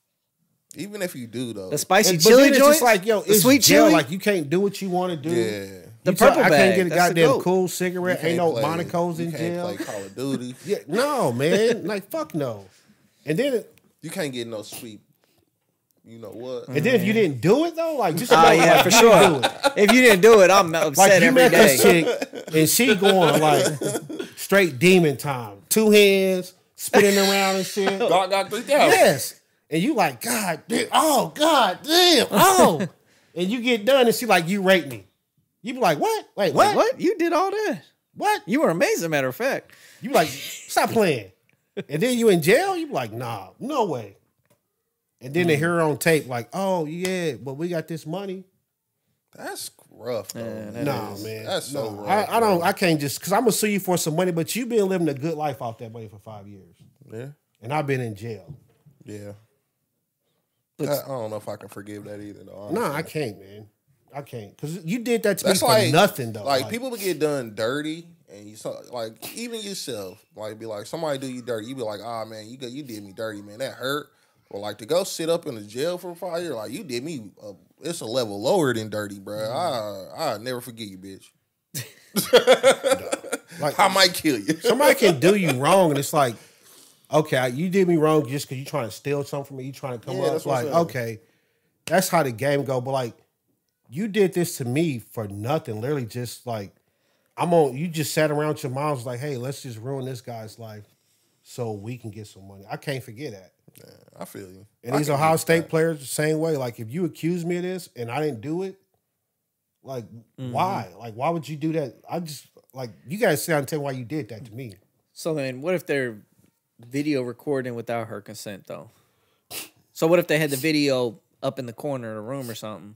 Even if you do though, The spicy but chili then it's joint, just like yo, the it's sweet jail. chili. Like you can't do what you want to do. yeah. The purple I bag, can't get a that's the goddamn goat. cool cigarette. You Ain't can't no play- Monacos in you can't jail. play Call of Duty. Yeah, no, man. Like fuck no. And then You can't get no sweet. You know what? and then if you didn't do it though, like just Oh like, yeah, like, for you didn't sure. do it. If you didn't do it, I'm Like upset you every met day. this chick and she going like straight demon time, 2 hands spinning around and shit. God got 3,000. Yes, and you like God damn, oh God damn, oh, and you get done and she like you rate me. You be like what? Wait, what? What? You did all that? What? You were amazing. Matter of fact. You be like stop playing, and then you in jail. You be like nah, no way. And then they hear her on tape like, oh yeah, but we got this money. That's rough, though. Yeah, Nah, man. That's so Nah. rough. I don't. I can't just because I'm gonna sue you for some money, but you've been living a good life off that money for 5 years, Yeah, and I've been in jail. yeah. But- I don't know if I can forgive that either, though. honestly. No, I can't, man. I can't because you did that to That's me like for nothing, though. Like people would get done dirty, and you saw like even yourself, like be like somebody do you dirty, you be like, ah man, you did me dirty, man, that hurt. Or like to go sit up in the jail for 5 years, like you did me. It's a level lower than dirty, bro. I never forget you, bitch. like I might kill you. somebody can do you wrong, and it's like, okay, you did me wrong just because you trying to steal something from me. You trying to come Yeah, up that's what like, I'm saying. okay, that's how the game go. But like, you did this to me for nothing. Literally, just like you just sat around with your mom was like, hey, let's just ruin this guy's life so we can get some money. I can't forget that. Yeah, I feel you. And these Ohio State players the same way. Like, if you accuse me of this and I didn't do it, like, why? Like, why would you do that? I just, like, you guys sit down and tell me why you did that to me. So then, what if they're video recording without her consent, though? So what if they had the video up in the corner of the room or something,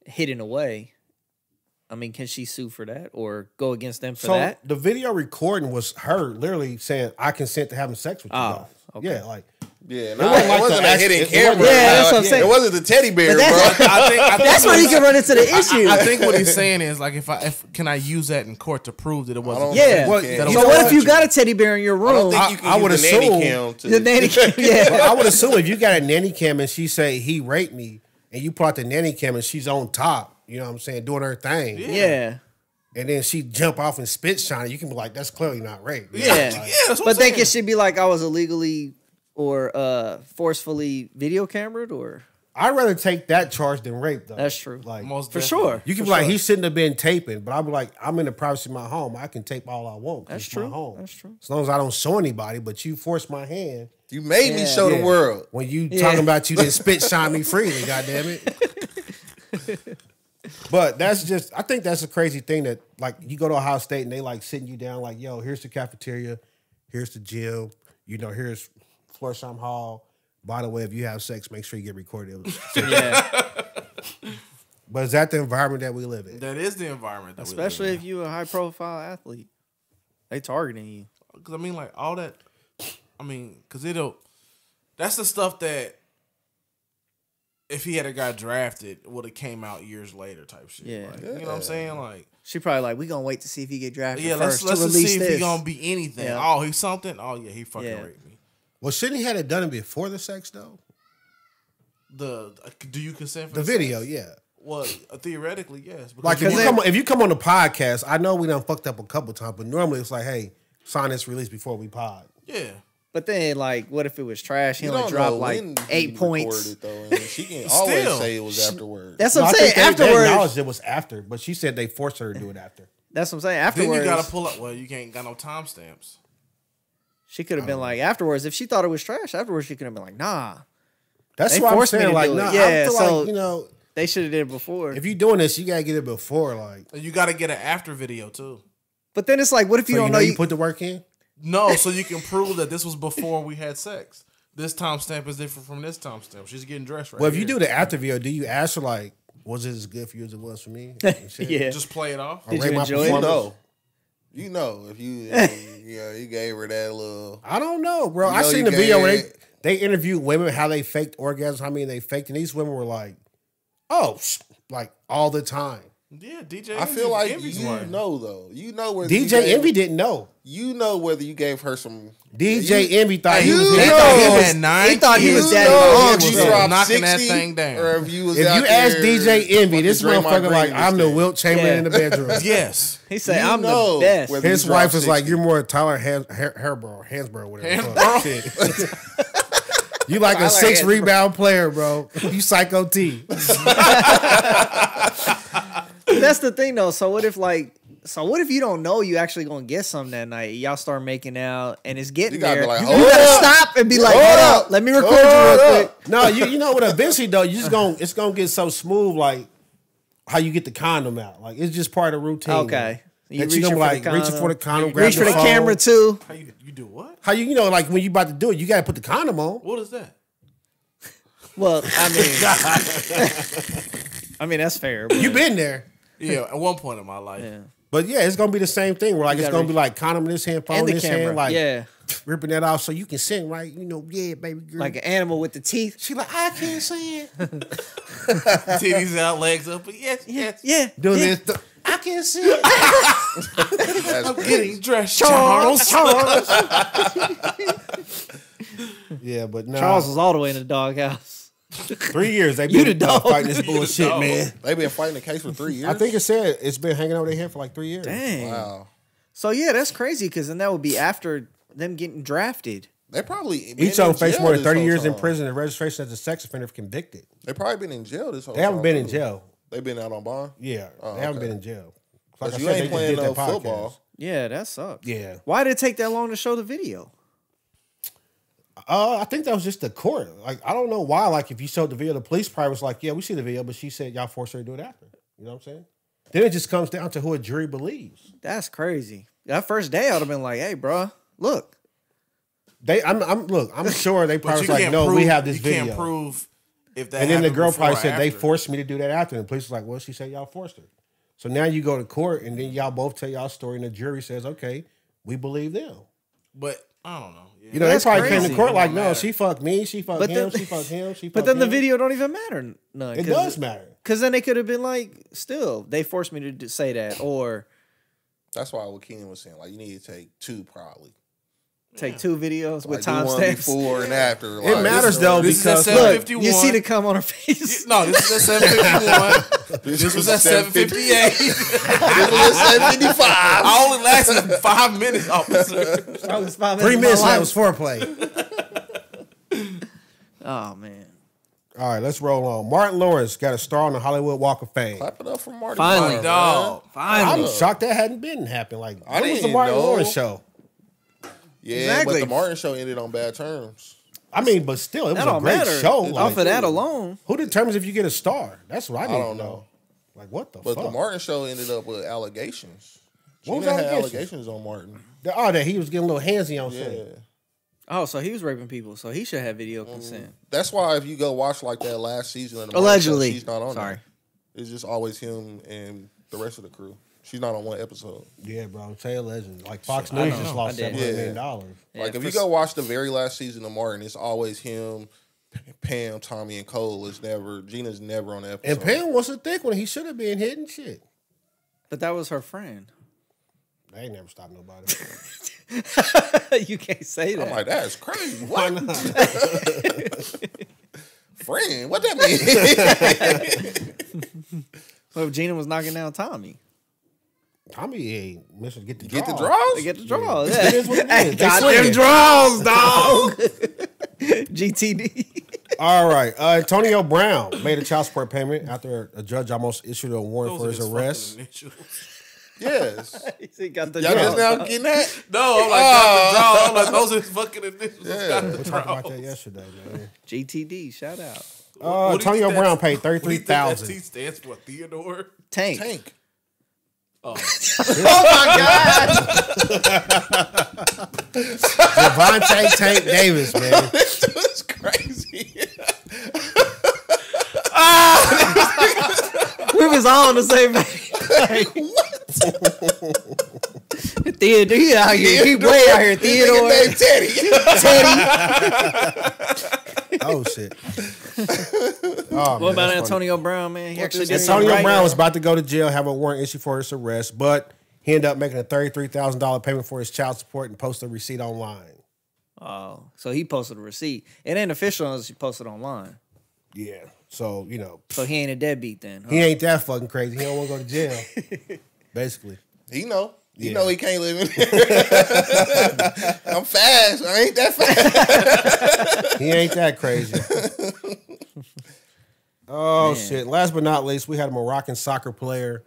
hidden away? I mean, can she sue for that or go against them for So that? the video recording was her literally saying, I consent to having sex with you Oh, guys. okay. Yeah, like, Yeah, wasn't like it wasn't the a hidden act- it camera. wasn't- Yeah, that's what I'm saying. It wasn't the teddy bear, bro. I think That's where you can run into the issue. I think what he's saying is like, if can I use that in court to prove that it wasn't? Yeah. Well, you you can't. know So what what? if you got a teddy bear in your I don't room? think you can I would use the nanny assume- cam to The nanny cam, yeah. Well, I would assume if you got a nanny cam and she say he raped me and you pull out the nanny cam and she's on top, you know what I'm saying, doing her thing. Yeah. And then she jump off and spit shine it, you can be like, that's clearly not rape. Yeah. Like, Yeah, that's what But I'm think saying. it should be like I was illegally or forcefully video camered or I'd rather take that charge than rape, though. That's true. Like, Most for definitely. sure. you can For be like, sure. he shouldn't have been taping, but I'd be like, I'm in the privacy of my home. I can tape all I want. 'cause That's it's my true. home. That's true. As long as I don't show anybody, but you force my hand. You made me Yeah. show Yeah. the world. When you Yeah. talking about you didn't spit shine me freely, goddamn it. But that's just, I think that's a crazy thing that, like, you go to Ohio State and they like sitting you down, like, yo, here's the cafeteria, here's the gym, you know, here's Florsheim Hall. By the way, if you have sex, make sure you get recorded. Yeah. But is that the environment that we live in? That is the environment that Especially if you're a high profile athlete. They targeting you. because I mean, like all that. I mean, because that's the stuff that if he had got drafted, would have came out years later, type shit. Yeah. Like, you know what I'm saying? Like, She probably like, we gonna wait to see if he get drafted yeah, first let's to just release see if this. he gonna be anything. Yeah. Oh, he's something. Oh yeah, he fucking Yeah. raped me. Well, shouldn't he have done it before the sex, though? Do you consent for The video, yeah. Well, theoretically, yes. Because Like, Because if you come on the podcast, I know we done fucked up a couple times, but normally it's like, hey, sign this release before we pod. yeah. But then, like, what if it was trash? He You only don't dropped know like when 8 he points. recorded, though, and she can always Still. say it was afterwards. That's No, what I'm I saying. think they Afterwards, acknowledged it was after, but she said they forced her to do it after. that's what I'm saying. Then Afterwards, you gotta pull up. Well, you can't got no timestamps. she could have been like, afterwards, if she thought it was trash, afterwards she could have been like, nah, That's They what I'm forced me saying. to Like, do it. no, Yeah, I feel so- like, you know, they should have did it before. if you're doing this, you gotta get it before, like. And you got to get an after video too. But then it's like, what if you So don't you know know you put the work in. No, so you can prove that this was before we had sex. This timestamp is different from this timestamp. She's getting dressed right. Well, if you here. do the after video, do you ask her like, was it as good for you as it was for me? And shit? Yeah. just play it off. Or Did rate you my enjoy it? You performance? know. You know, if you you gave her that little. I don't know, bro. You I know seen you the video where gay. they interviewed women how they faked orgasms, how many they faked, and these women were like, "Oh, like all the time." Yeah, DJ. I feel like Envy's you wife. know though. You know whether DJ Envy didn't know. You know whether you gave her some. DJ Envy thought he you was know. his. Thought he had 9 he thought he was kids. daddy know long if you before. dropped knocking 60, that thing down. Or if you was If out you ask there DJ Envy, this fucking Draymond motherfucker Green like, this I'm the thing. Wilt Chamberlain Yeah. in the bedroom. Yes. He said, You "I'm know the best." whether- His you wife dropped was like, 60. you're more Tyler Hansborough, whatever. Hansborough? Shit. You like a Tyler 6 Hansborough. rebound player, bro. You Psycho T. That's the thing, though. So what if you don't know you actually gonna get something that night? Y'all start making out, and it's getting You gotta there. be like, you hold gotta up. stop and be like, Hold "Hold up. up, let me record Hold you real up. quick." No, you know what? Eventually, though, it's gonna get so smooth, like how you get the condom out. Like it's just part of the routine. Okay. You reaching gonna for like the reaching for the condom, grab reach for the phone. camera too. How you do what? How you know like when you about to do it, you gotta put the condom on. What is that? Well, I mean, that's fair. But, You been there. Yeah, at one point in my life. yeah. But yeah, it's gonna be the same thing. Where like You it's gotta gonna be like condom in this hand, phone And in the this camera, hand, like yeah, ripping that off so you can sing, right? You know, yeah, baby girl. like an animal with the teeth. She like, I can't see it. Titties out, legs up. But yes. Yeah, Doing yeah. this. I can't see it. That's I'm crazy. getting dressed, Charles. Charles. Yeah, but no. Charles was all the way in the doghouse. 3 years they You been the dog. fighting this bullshit, dog. man. They've been fighting the case for 3 years. I think it said it's been hanging over their head for like 3 years. Dang. Wow. So yeah, that's crazy because then that would be after them getting drafted. They probably Each of them face more than 30 years in prison and registration as a sex offender if convicted. They probably been in jail this whole They time. haven't been in too. jail. They been out on bond. Yeah, Oh, they haven't okay. been in jail. But I you said, ain't they just playing did no that podcast. football. Yeah, that sucks. Yeah. Why did it take that long to show the video? I think that was just the court. Like, I don't know why. Like, if you showed the video, the police probably was like, yeah, we see the video, but she said y'all forced her to do it after. You know what I'm saying? Then it just comes down to who a jury believes. That's crazy. That first day, I would have been like, "Hey, bro, look." I'm sure they But probably you was like, can't no, prove, we have this you video. can't prove if that And then the happened girl before probably or said they after. forced me to do that after. And the police was like, well, she said y'all forced her. So now you go to court and then y'all both tell y'all story and the jury says, okay, we believe them. But I don't know. Yeah. You know, That's they probably came crazy. to court like, It no, don't she fucked me, she fucked But him, then- she fucked him, she fucked But then the him. video don't even matter none. It does matter. Because then they could have been like, still, they forced me to say that or That's why what Keenan was saying. Like, you need to take 2 probably. take 2 videos with Like, do one timestamps. before and after. It matters though This is because at Look, 7:51. you see the cum on her face. No, this is at 7:51. This was at 7:58. This was at 7:55. I only lasted 5 minutes, officer. That was 5 3 minutes. minutes of my that life. was foreplay. Oh man! All right, let's roll on. Martin Lawrence got a star on the Hollywood Walk of Fame. Clap it up for Marty. Finally, Martin, Dog. I'm shocked that hadn't been happening. Like, I what was the didn't Martin know. Lawrence show? Yeah, Exactly. but the Martin show ended on bad terms. I mean, but still, it was That a don't great matter. show. Off Like, of that alone, who determines if you get a star? That's what I need don't to know. know. Like, what the But fuck? the Martin show ended up with allegations. What was Gina had allegations? allegations on Martin. That he was getting a little handsy on Yeah. something. oh, so he was raping people, so he should have video consent. That's why if you go watch like that last season of the Martin Allegedly, show, she's not on sorry. there. It's just always him and the rest of the crew. She's not on one episode. Yeah, bro. Say a legend. Like Fox I News know. just lost I did. $700 million. Yeah, Like if for you go watch the very last season of Martin, it's always him, Pam, Tommy, and Cole. It's never Gina's never on the episode. And Pam was a thick one. He should have been hitting shit. But that was her friend. They ain't never stopped nobody. You can't say that. I'm like, that's crazy. Why What? not? Friend? What that mean? So if Gina was knocking down Tommy, Tommy ain't Mr. Get the Get the draw. draws? they get the draw. It Yeah. is what it Hey, is. They got swinging. them draws, dog. GTD. All right. Antonio Brown made a child support payment after a judge almost issued a warrant for his arrest. Yes. He got the Y'all draws. just now getting that? No, I'm like, got the draw. I'm like, those are his fucking initials. Yeah. Got the We talked about draw. that yesterday, man. GTD, shout out. What do you Antonio think Brown that- paid what do you think that $33,000. T stands for? Theodore? Tank. Tank. Devontae Tank Davis, man. This was crazy. We was all on the same page. Theodore, he out here. He way out here. This nigga Theodore. named Teddy. Teddy. Oh shit. Oh, What about that's funny. Antonio Brown, man? He actually did this something Antonio right. Brown was about to go to jail, have a warrant issued for his arrest, but he ended up making a $33,000 payment for his child support and posted a receipt online. Oh, so he posted a receipt. It ain't official unless you post it online. Yeah. So, So he ain't a deadbeat then. Huh? he ain't that fucking crazy. He don't want to go to jail. Basically. He know. He Yeah. know he can't live in I'm fast. I ain't that fast. He ain't that crazy. Oh, shit. Last but not least, we had a Moroccan soccer player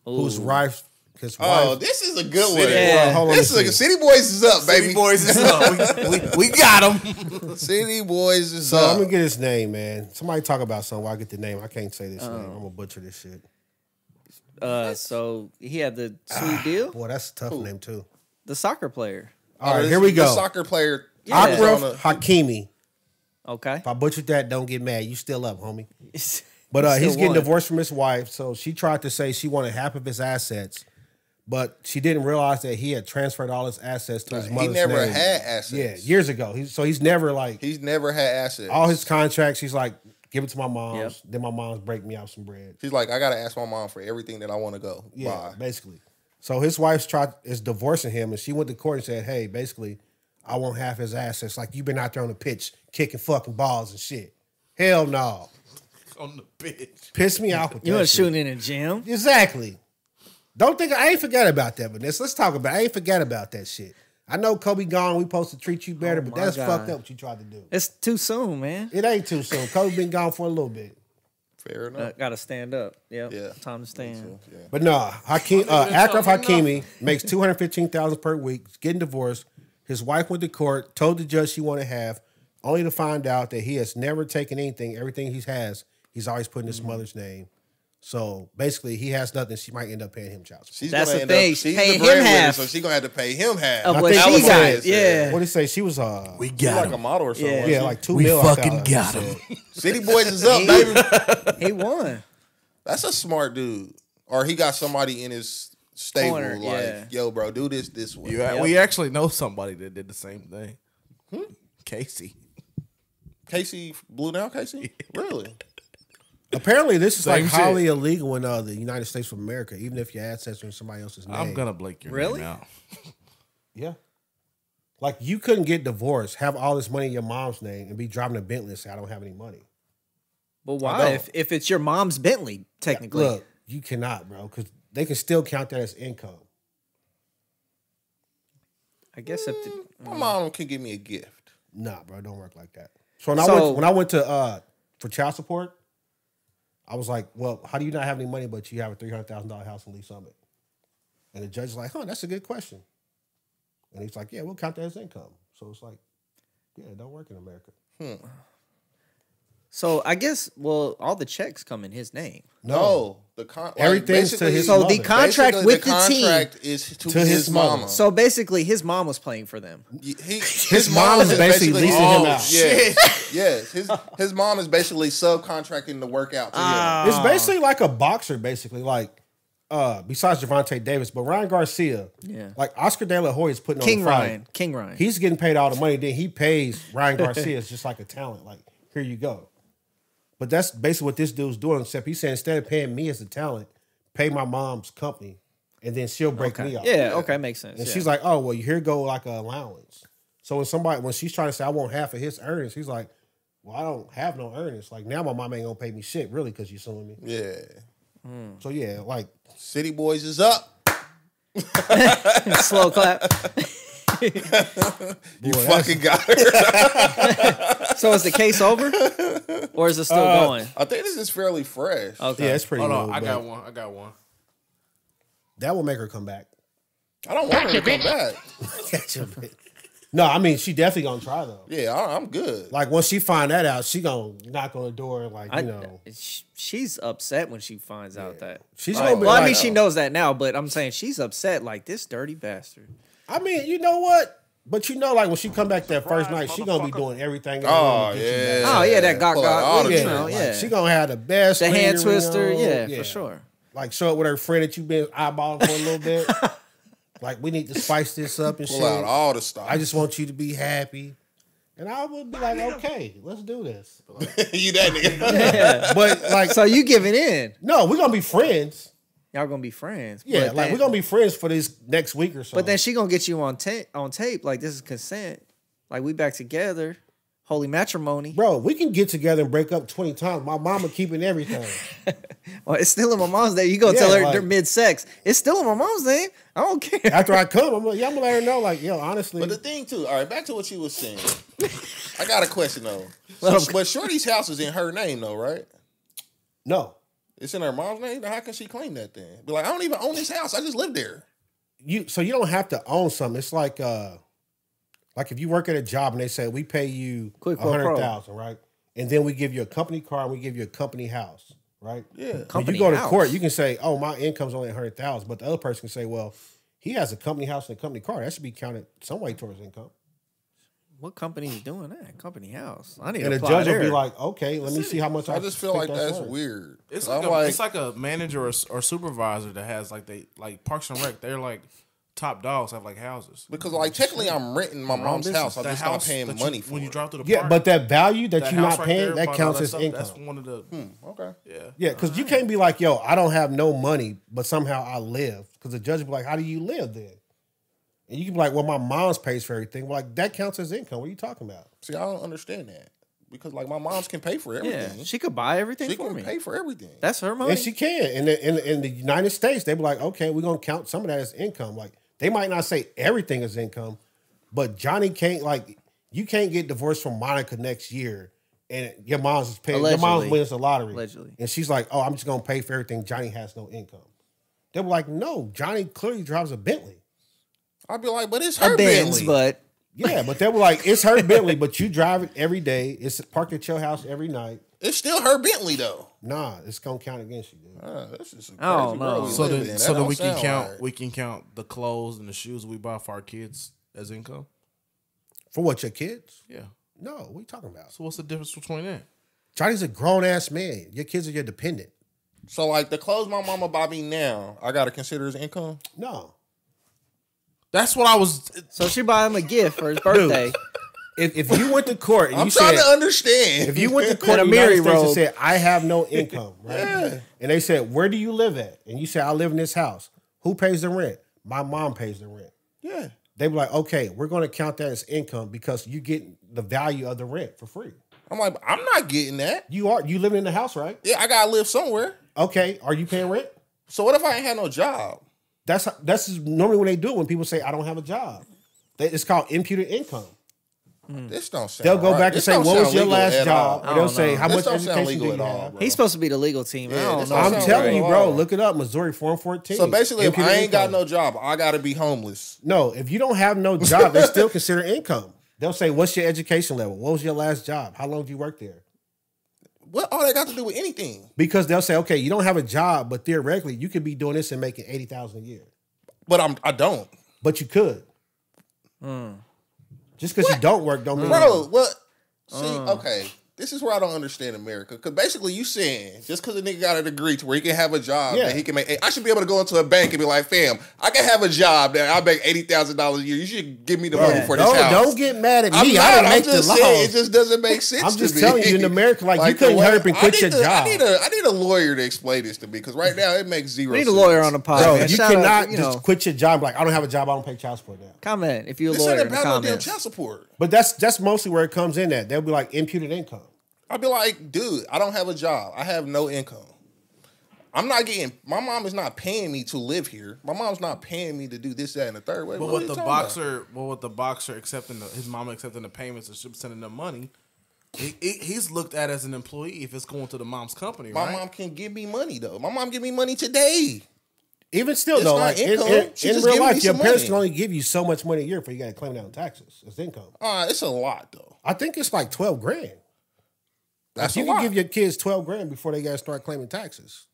whose wife... His wife... Oh, this is a good one. Yeah. Hold on, This is let me a see. City Boys is up, baby. City Boys is up. We got him. City Boys is So I'm up. gonna get his name, man. Somebody talk about something while I get the name. I can't say this name. I'm gonna butcher this shit. So he had the sweet deal. Boy, that's a tough name too. The soccer player. All right, This- here we the go. soccer player. Yeah. is on Akraf a- Hakimi. Okay. If I butchered that, don't get mad. You still up, homie. But Still he's getting won. divorced from his wife, so she tried to say she wanted half of his assets, but she didn't realize that he had transferred all his assets to his He mother's never name. had assets. Yeah, years ago. He's never like He's never had assets. all his contracts. He's like, give it to my mom's. Yep. Then my mom's break me out some bread. He's like, I gotta ask my mom for everything that I want to go Yeah, buy. basically. So his wife is divorcing him, and she went to court and said, "Hey, basically, I want half his assets. Like you've been out there on the pitch kicking fucking balls and shit. Hell no, On the bitch. piss me off with You that want shit. shooting in a gym? Exactly. Don't think I ain't forget about that, Vanessa. Let's talk about it. I ain't forget about that shit. I know Kobe gone. We supposed to treat you better, but my that's God. fucked up what you tried to do. It's too soon, man. It ain't too soon. Kobe been gone for a little bit. Fair enough. Gotta stand up. Yep. Yeah. Time to stand. Yeah. But no, Akraf Hakimi makes $215,000 per week, getting divorced. His wife went to court, told the judge she wanted half, only to find out that he has never taken anything. Everything he has, he's always put in his mother's name. So basically, he has nothing. She might end up paying him child support. She's That's gonna the end thing. Up, She's she's paying the him breadwinner, half so she's gonna have to pay him half. Of I what think she that was got. it. Yeah. What did he say? She was We She's got like a him. model or something. Yeah. yeah, like $2 We million. fucking got him. City Boys is up, baby. He won. That's a smart dude. Or he got somebody in his stable Corner, like, yeah. yo, bro, do this way. We actually know somebody that did the same thing. Casey. Casey blew down Casey? Really? Apparently, this is Same like shit. highly illegal in the United States of America, even if your assets are in somebody else's name. I'm gonna blank your Really? name out. Yeah. Like, you couldn't get divorced, have all this money in your mom's name, and be driving a Bentley and say, I don't have any money. But why? don't. If it's your mom's Bentley, technically. Look, you cannot, bro, because they can still count that as income. I guess if the, My mom can give me a gift. Nah, bro, it don't work like that. So when I went to for child support, I was like, well, how do you not have any money, but you have a $300,000 house in Lee Summit? And the judge is like, that's a good question. And he's like, yeah, we'll count that as income. So it's like, yeah, it don't work in America. so I guess all the checks come in his name. No. Everything's to basically- his So mother. the contract basically with the the team. contract is to his his mother. mama. So basically, his mom was playing for them. His mom is basically leasing him out. Yes. His mom is basically subcontracting the workout to him. It's basically like a boxer, basically. Like, besides Javante Davis, but Ryan Garcia, Yeah. like Oscar De La Hoya is putting King on the fight. Ryan. King Ryan. He's getting paid all the money. Then he pays Ryan Garcia as just like a talent. Like, here you go. But that's basically what this dude's doing. Except he's saying instead of paying me as a talent, pay my mom's company, and then she'll break me off. Yeah, okay, makes sense. And yeah. she's like, "Oh, well, here go like an allowance." So when she's trying to say I want half of his earnings, he's like, "Well, I don't have no earnings. Like now, my mom ain't gonna pay me shit really because you're suing me." Yeah. So yeah, like City Boys is up. slow clap. You fucking got it. So is the case over, or is it still going? I think this is fairly fresh. Okay. yeah, it's pretty. Hold on, low, I got but one. I got one. That will make her come back. I don't want her to come back. No, I mean she definitely gonna try though. Yeah, I'm good. Like once she find that out, she gonna knock on the door and like She's upset when she finds out that. she's Right. gonna be Well, I like, mean, she knows that now, but I'm saying she's upset. Like this dirty bastard. I mean, you know what? But you know, like when she come back that first night, she gonna be doing everything. in the Oh, room to get you yeah. back. Oh yeah, that gawk Pull out all gawk. the You tricks. know, Like, yeah. she gonna have the best. The hand finger ring twister, on. yeah, for sure. Like show up with her friend that you've been eyeballing for a little bit. Like we need to spice this up and Pull shit. out all the stuff. I just want you to be happy. And I would be like, okay, let's do this. You that nigga. Yeah. But like, So you giving in? no, we're gonna be friends. Y'all gonna be friends? Yeah, but like then, we're gonna be friends for this next week or so. But then she gonna get you on tape. Like this is consent. Like we back together. Holy matrimony. bro, we can get together and break up 20 times. My mama keeping everything. Well, it's still in my mom's name. You gonna Yeah, tell her like- they're mid-sex. It's still in my mom's name. I don't care. After I come, I'm gonna let her know, like, yo, honestly. But the thing too, all right, back to what you was saying. I got a question though. Let So, but Shorty's house is in her name though, right? no. It's in her mom's name. Now how can she claim that then? Be like, I don't even own this house. I just live there. So you don't have to own something. It's like if you work at a job and they say we pay you Quid pro quo. $100,000, right? And then we give you a company car and we give you a company house, right? Yeah. When Company you go to house. court, you can say, "Oh, my income's only $100,000," but the other person can say, "Well, he has a company house and a company car. That should be counted some way towards income." What company is doing that? Company house. I need And to the apply judge there. will be like, "Okay, let me see how much I just feel think like that's worth." weird. It's I'm like a manager or supervisor that has like Parks and Rec. They're like top dogs have like houses. because like technically I'm renting my mom's house. I'm The just not house paying that money you, for when you it. drive through the Yeah, park. but that value that that you're house not right paying, there, that bought all counts that as stuff, income. That's one of the Okay. yeah. Yeah, because you can't be like, yo, I don't have no money, but somehow I live. Because the judge will be like, how do you live then? And you can be like, well, my mom's pays for everything. Well, like, that counts as income. What are you talking about? See, I don't understand that because like my mom's can pay for yeah, everything. she could buy everything She for can me. pay for everything. That's her money. And she can. In the United States, they be like, okay, we're going to count some of that as income. Like, they might not say everything is income, but Johnny can't, like, you can't get divorced from Monica next year and your mom's is paying, your mom Allegedly. wins the lottery. Allegedly. And she's like, oh, I'm just going to pay for everything. Johnny has no income. They were like, no, Johnny clearly drives a Bentley. I'd be like, but it's her a Benz, Bentley. but Yeah, but they were like, it's her Bentley, but you drive it every day. It's parked at your house every night. It's still her Bentley though. Nah, it's gonna count against you, dude. That's just a crazy I don't know. world we So live in. that That so that don't we can sound count right. the clothes and the shoes we buy for our kids as income. For what, your kids? Yeah. No, what are you talking about? So what's the difference between that? Johnny's a grown ass man. Your kids are your dependent. So like the clothes my mama buy me now, I gotta consider as income. No. That's what I was. so she buy him a gift for his birthday. If you went to court and I'm you trying said, to understand. if you went to court In in a the United Mary States and robe. said, I have no income, right? And they said, where do you live at? And you said, I live in this house. Who pays the rent? My mom pays the rent. yeah. They be like, okay, we're going to count that as income because you get the value of the rent for free. I'm like, I'm not getting that. You living in the house, right? Yeah, I gotta live somewhere. Okay, are you paying rent? So what if I ain't had no job? That's normally when they do it when people say I don't have a job. It's called imputed income. This don't sound They'll go right. back and This say, don't "What was sound your legal last at job?" all. Or they'll don't say, know. "How This much don't sound education legal do you at all, have?" bro. He's supposed to be the legal team. Yeah, I don't this know. don't I'm sound telling right you, at bro. all. Look it up, Missouri Form 14. So basically, if Imputed I ain't got income. no job, I gotta be homeless. No, if you don't have no job, they still consider income. They'll say, "What's your education level? What was your last job? How long did you work there?" What all that got to do with anything? Because they'll say, "Okay, you don't have a job, but theoretically, you could be doing this and making $80,000 a year." But I don't. But you could. Just because you don't work, don't mean Bro, what? See, okay. This is where I don't understand America. Because basically you saying, just because a nigga got a degree to where he can have a job Yeah. that he can make, I should be able to go into a bank and be like, fam, I can have a job that I make $80,000 a year. You should give me the money for this house. Don't get mad at I'm me. not, I didn't I'm make the just laws. saying, it just doesn't make sense I'm to just me. telling you, in America, like you couldn't the way- hurry up and quit your job. I need a lawyer to explain this to me because right now it makes zero We need sense. a lawyer on the pod. Bro, man. you Shout cannot out, you just know, quit your job. Like, I don't have a job. I don't pay child support now. comment if you're a This lawyer ain't in the about no damn comments. child support. But that's mostly where it comes in at. They'll be like imputed income. I'd be like, dude, I don't have a job. I have no income. I'm not getting, my mom is not paying me to live here. My mom's not paying me to do this, that, and the third. Wait, But what are with you the talking about? boxer, accepting his mama accepting the payments and she sending them money, he's looked at as an employee if it's going to the mom's company, My right? mom can give me money, though. My mom give me money today. Even still, It's though, not like income. She in just real giving life, me your some parents money. can only give you so much money a year before you got to claim it on taxes. It's income. It's a lot, though. I think it's like $12,000. That's You a can lot. give your kids $12,000 before they got to start claiming taxes.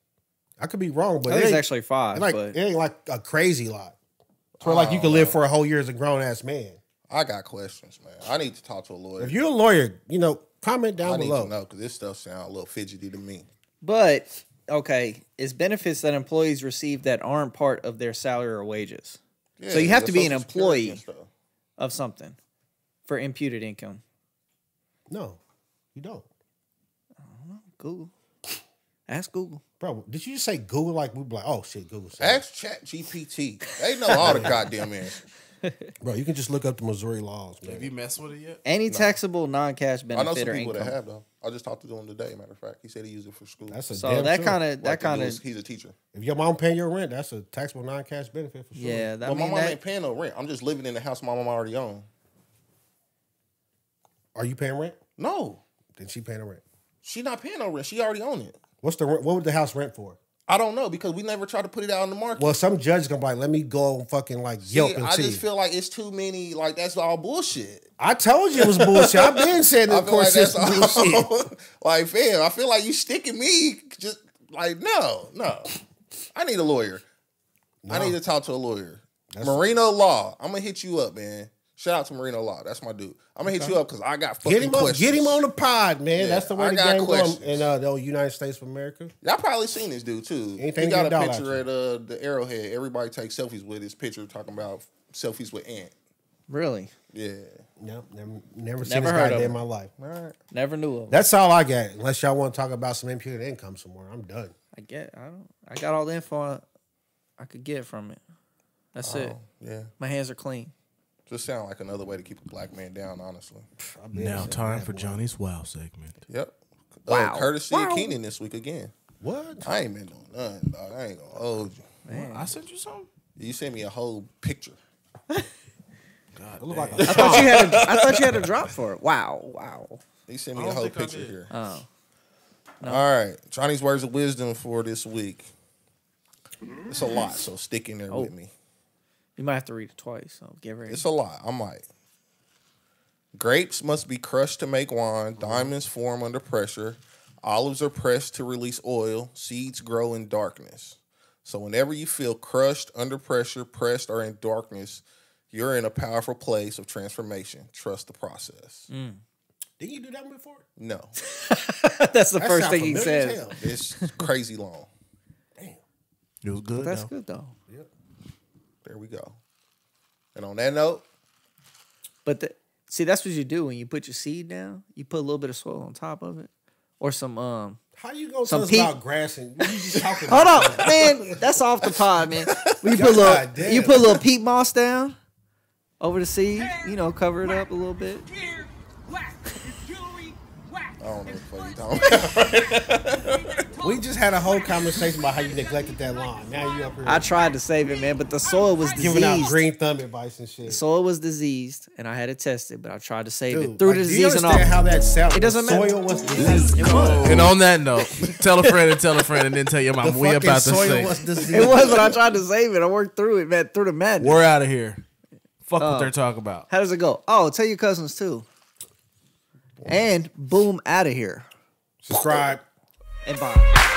I could be wrong, but I think it it's ain't, actually 5. like, but it ain't like a crazy lot. It's where like you can live for a whole year as a grown ass man. I got questions, man. I need to talk to a lawyer. If you're a lawyer, comment down I need below. to know because this stuff sounds a little fidgety to me. But okay, it's benefits that employees receive that aren't part of their salary or wages. Yeah, So you have the to be an Social Security employee and stuff. of something for imputed income. No, you don't. Google. Ask Google. Bro, did you just say Google like we be like, oh shit, Google said Ask ChatGPT. They know all the goddamn answers. Bro, you can just look up the Missouri laws, man. Have you messed with it yet? Any taxable non-cash I benefit know some or people income. that have though. I just talked to them today. Matter of fact, he said he used it for school. That's a So damn that sure. kind of He's a teacher. If your mom paying your rent, that's a taxable non-cash benefit for sure. yeah. Well, my mom ain't paying no rent. I'm just living in the house my mom already owned. Are you paying rent? No, Then she paying the rent. she not paying no rent. She already own it. What's the rent? What would the house rent for? I don't know because we never tried to put it out on the market. Well, some judge is gonna be like, let me go fucking like Yelp and I see. just feel like it's too many. Like that's all bullshit. I told you it was bullshit. I've been saying I the feel like court that's system bullshit. all. Like, fam, I feel like you sticking me. Just like no. I need a lawyer. I need to talk to a lawyer. Marino Law. I'm gonna hit you up, man. Shout out to Marino Law. That's my dude. I'm gonna hit you up because I got fucking questions. Get him on the pod, man. Yeah, That's the way I the got game questions. going in the United States of America. Y'all probably seen this dude too. Anything He got a get a dollar picture out at the Arrowhead. Everybody takes selfies with his picture, talking about selfies with Ant. Really? Yeah. No, never seen Never this heard guy of day him. in my life. All right. Never knew of. That's all I got. Unless y'all want to talk about some imputed income somewhere, I'm done. I got all the info I could get from it. That's it. Yeah. My hands are clean. Just sound like another way to keep a black man down, honestly. Now time for Johnny's Wow segment. Yep. Wow. Courtesy Wow. of Keenan this week again. What? I ain't been doing nothing, dog. I ain't gonna hold you. What? I sent you something. You sent me a whole picture. God, It look like I thought you had a drop for it. Wow. He sent me I a don't whole think I picture did. here. Oh. All right. Johnny's words of wisdom for this week. It's a lot, so stick in there with me. You might have to read it twice, so get ready. It's a lot. I might. Grapes must be crushed to make wine. Diamonds form under pressure. Olives are pressed to release oil. Seeds grow in darkness. So whenever you feel crushed, under pressure, pressed, or in darkness, you're in a powerful place of transformation. Trust the process. Didn't you do that one before? No. That's the That first sound thing he familiar as says. hell. It's crazy long. Damn. It was good. That's though. good though. There we go. And on that note, But see, that's what you do when you put your seed down. You put a little bit of soil on top of it, or some How you gonna Some tell us peat- about grass and you just talking about Hold on, man. That's off the pod, man. When you God damn. you put a little peat moss down over the seed. You know, cover it up a little bit. I don't know what you're talking about. We just had a whole conversation about how you neglected that lawn. Now you up here I tried to save it, man, but the soil was giving out diseased. green thumb advice and shit. The soil was diseased, and I had it tested, but I tried to save Dude, it through like, the do you disease and all. understand how that sounds? It doesn't the matter. soil was diseased. It was. And on that note, tell a friend, and then tell your The mom we fucking about to soil say was diseased. It was, but I tried to save it. I worked through it, man, through the madness. we're out of here. Fuck what they're talking about. How does it go? Oh, tell your cousins too. And boom, out of here. Subscribe. And bye.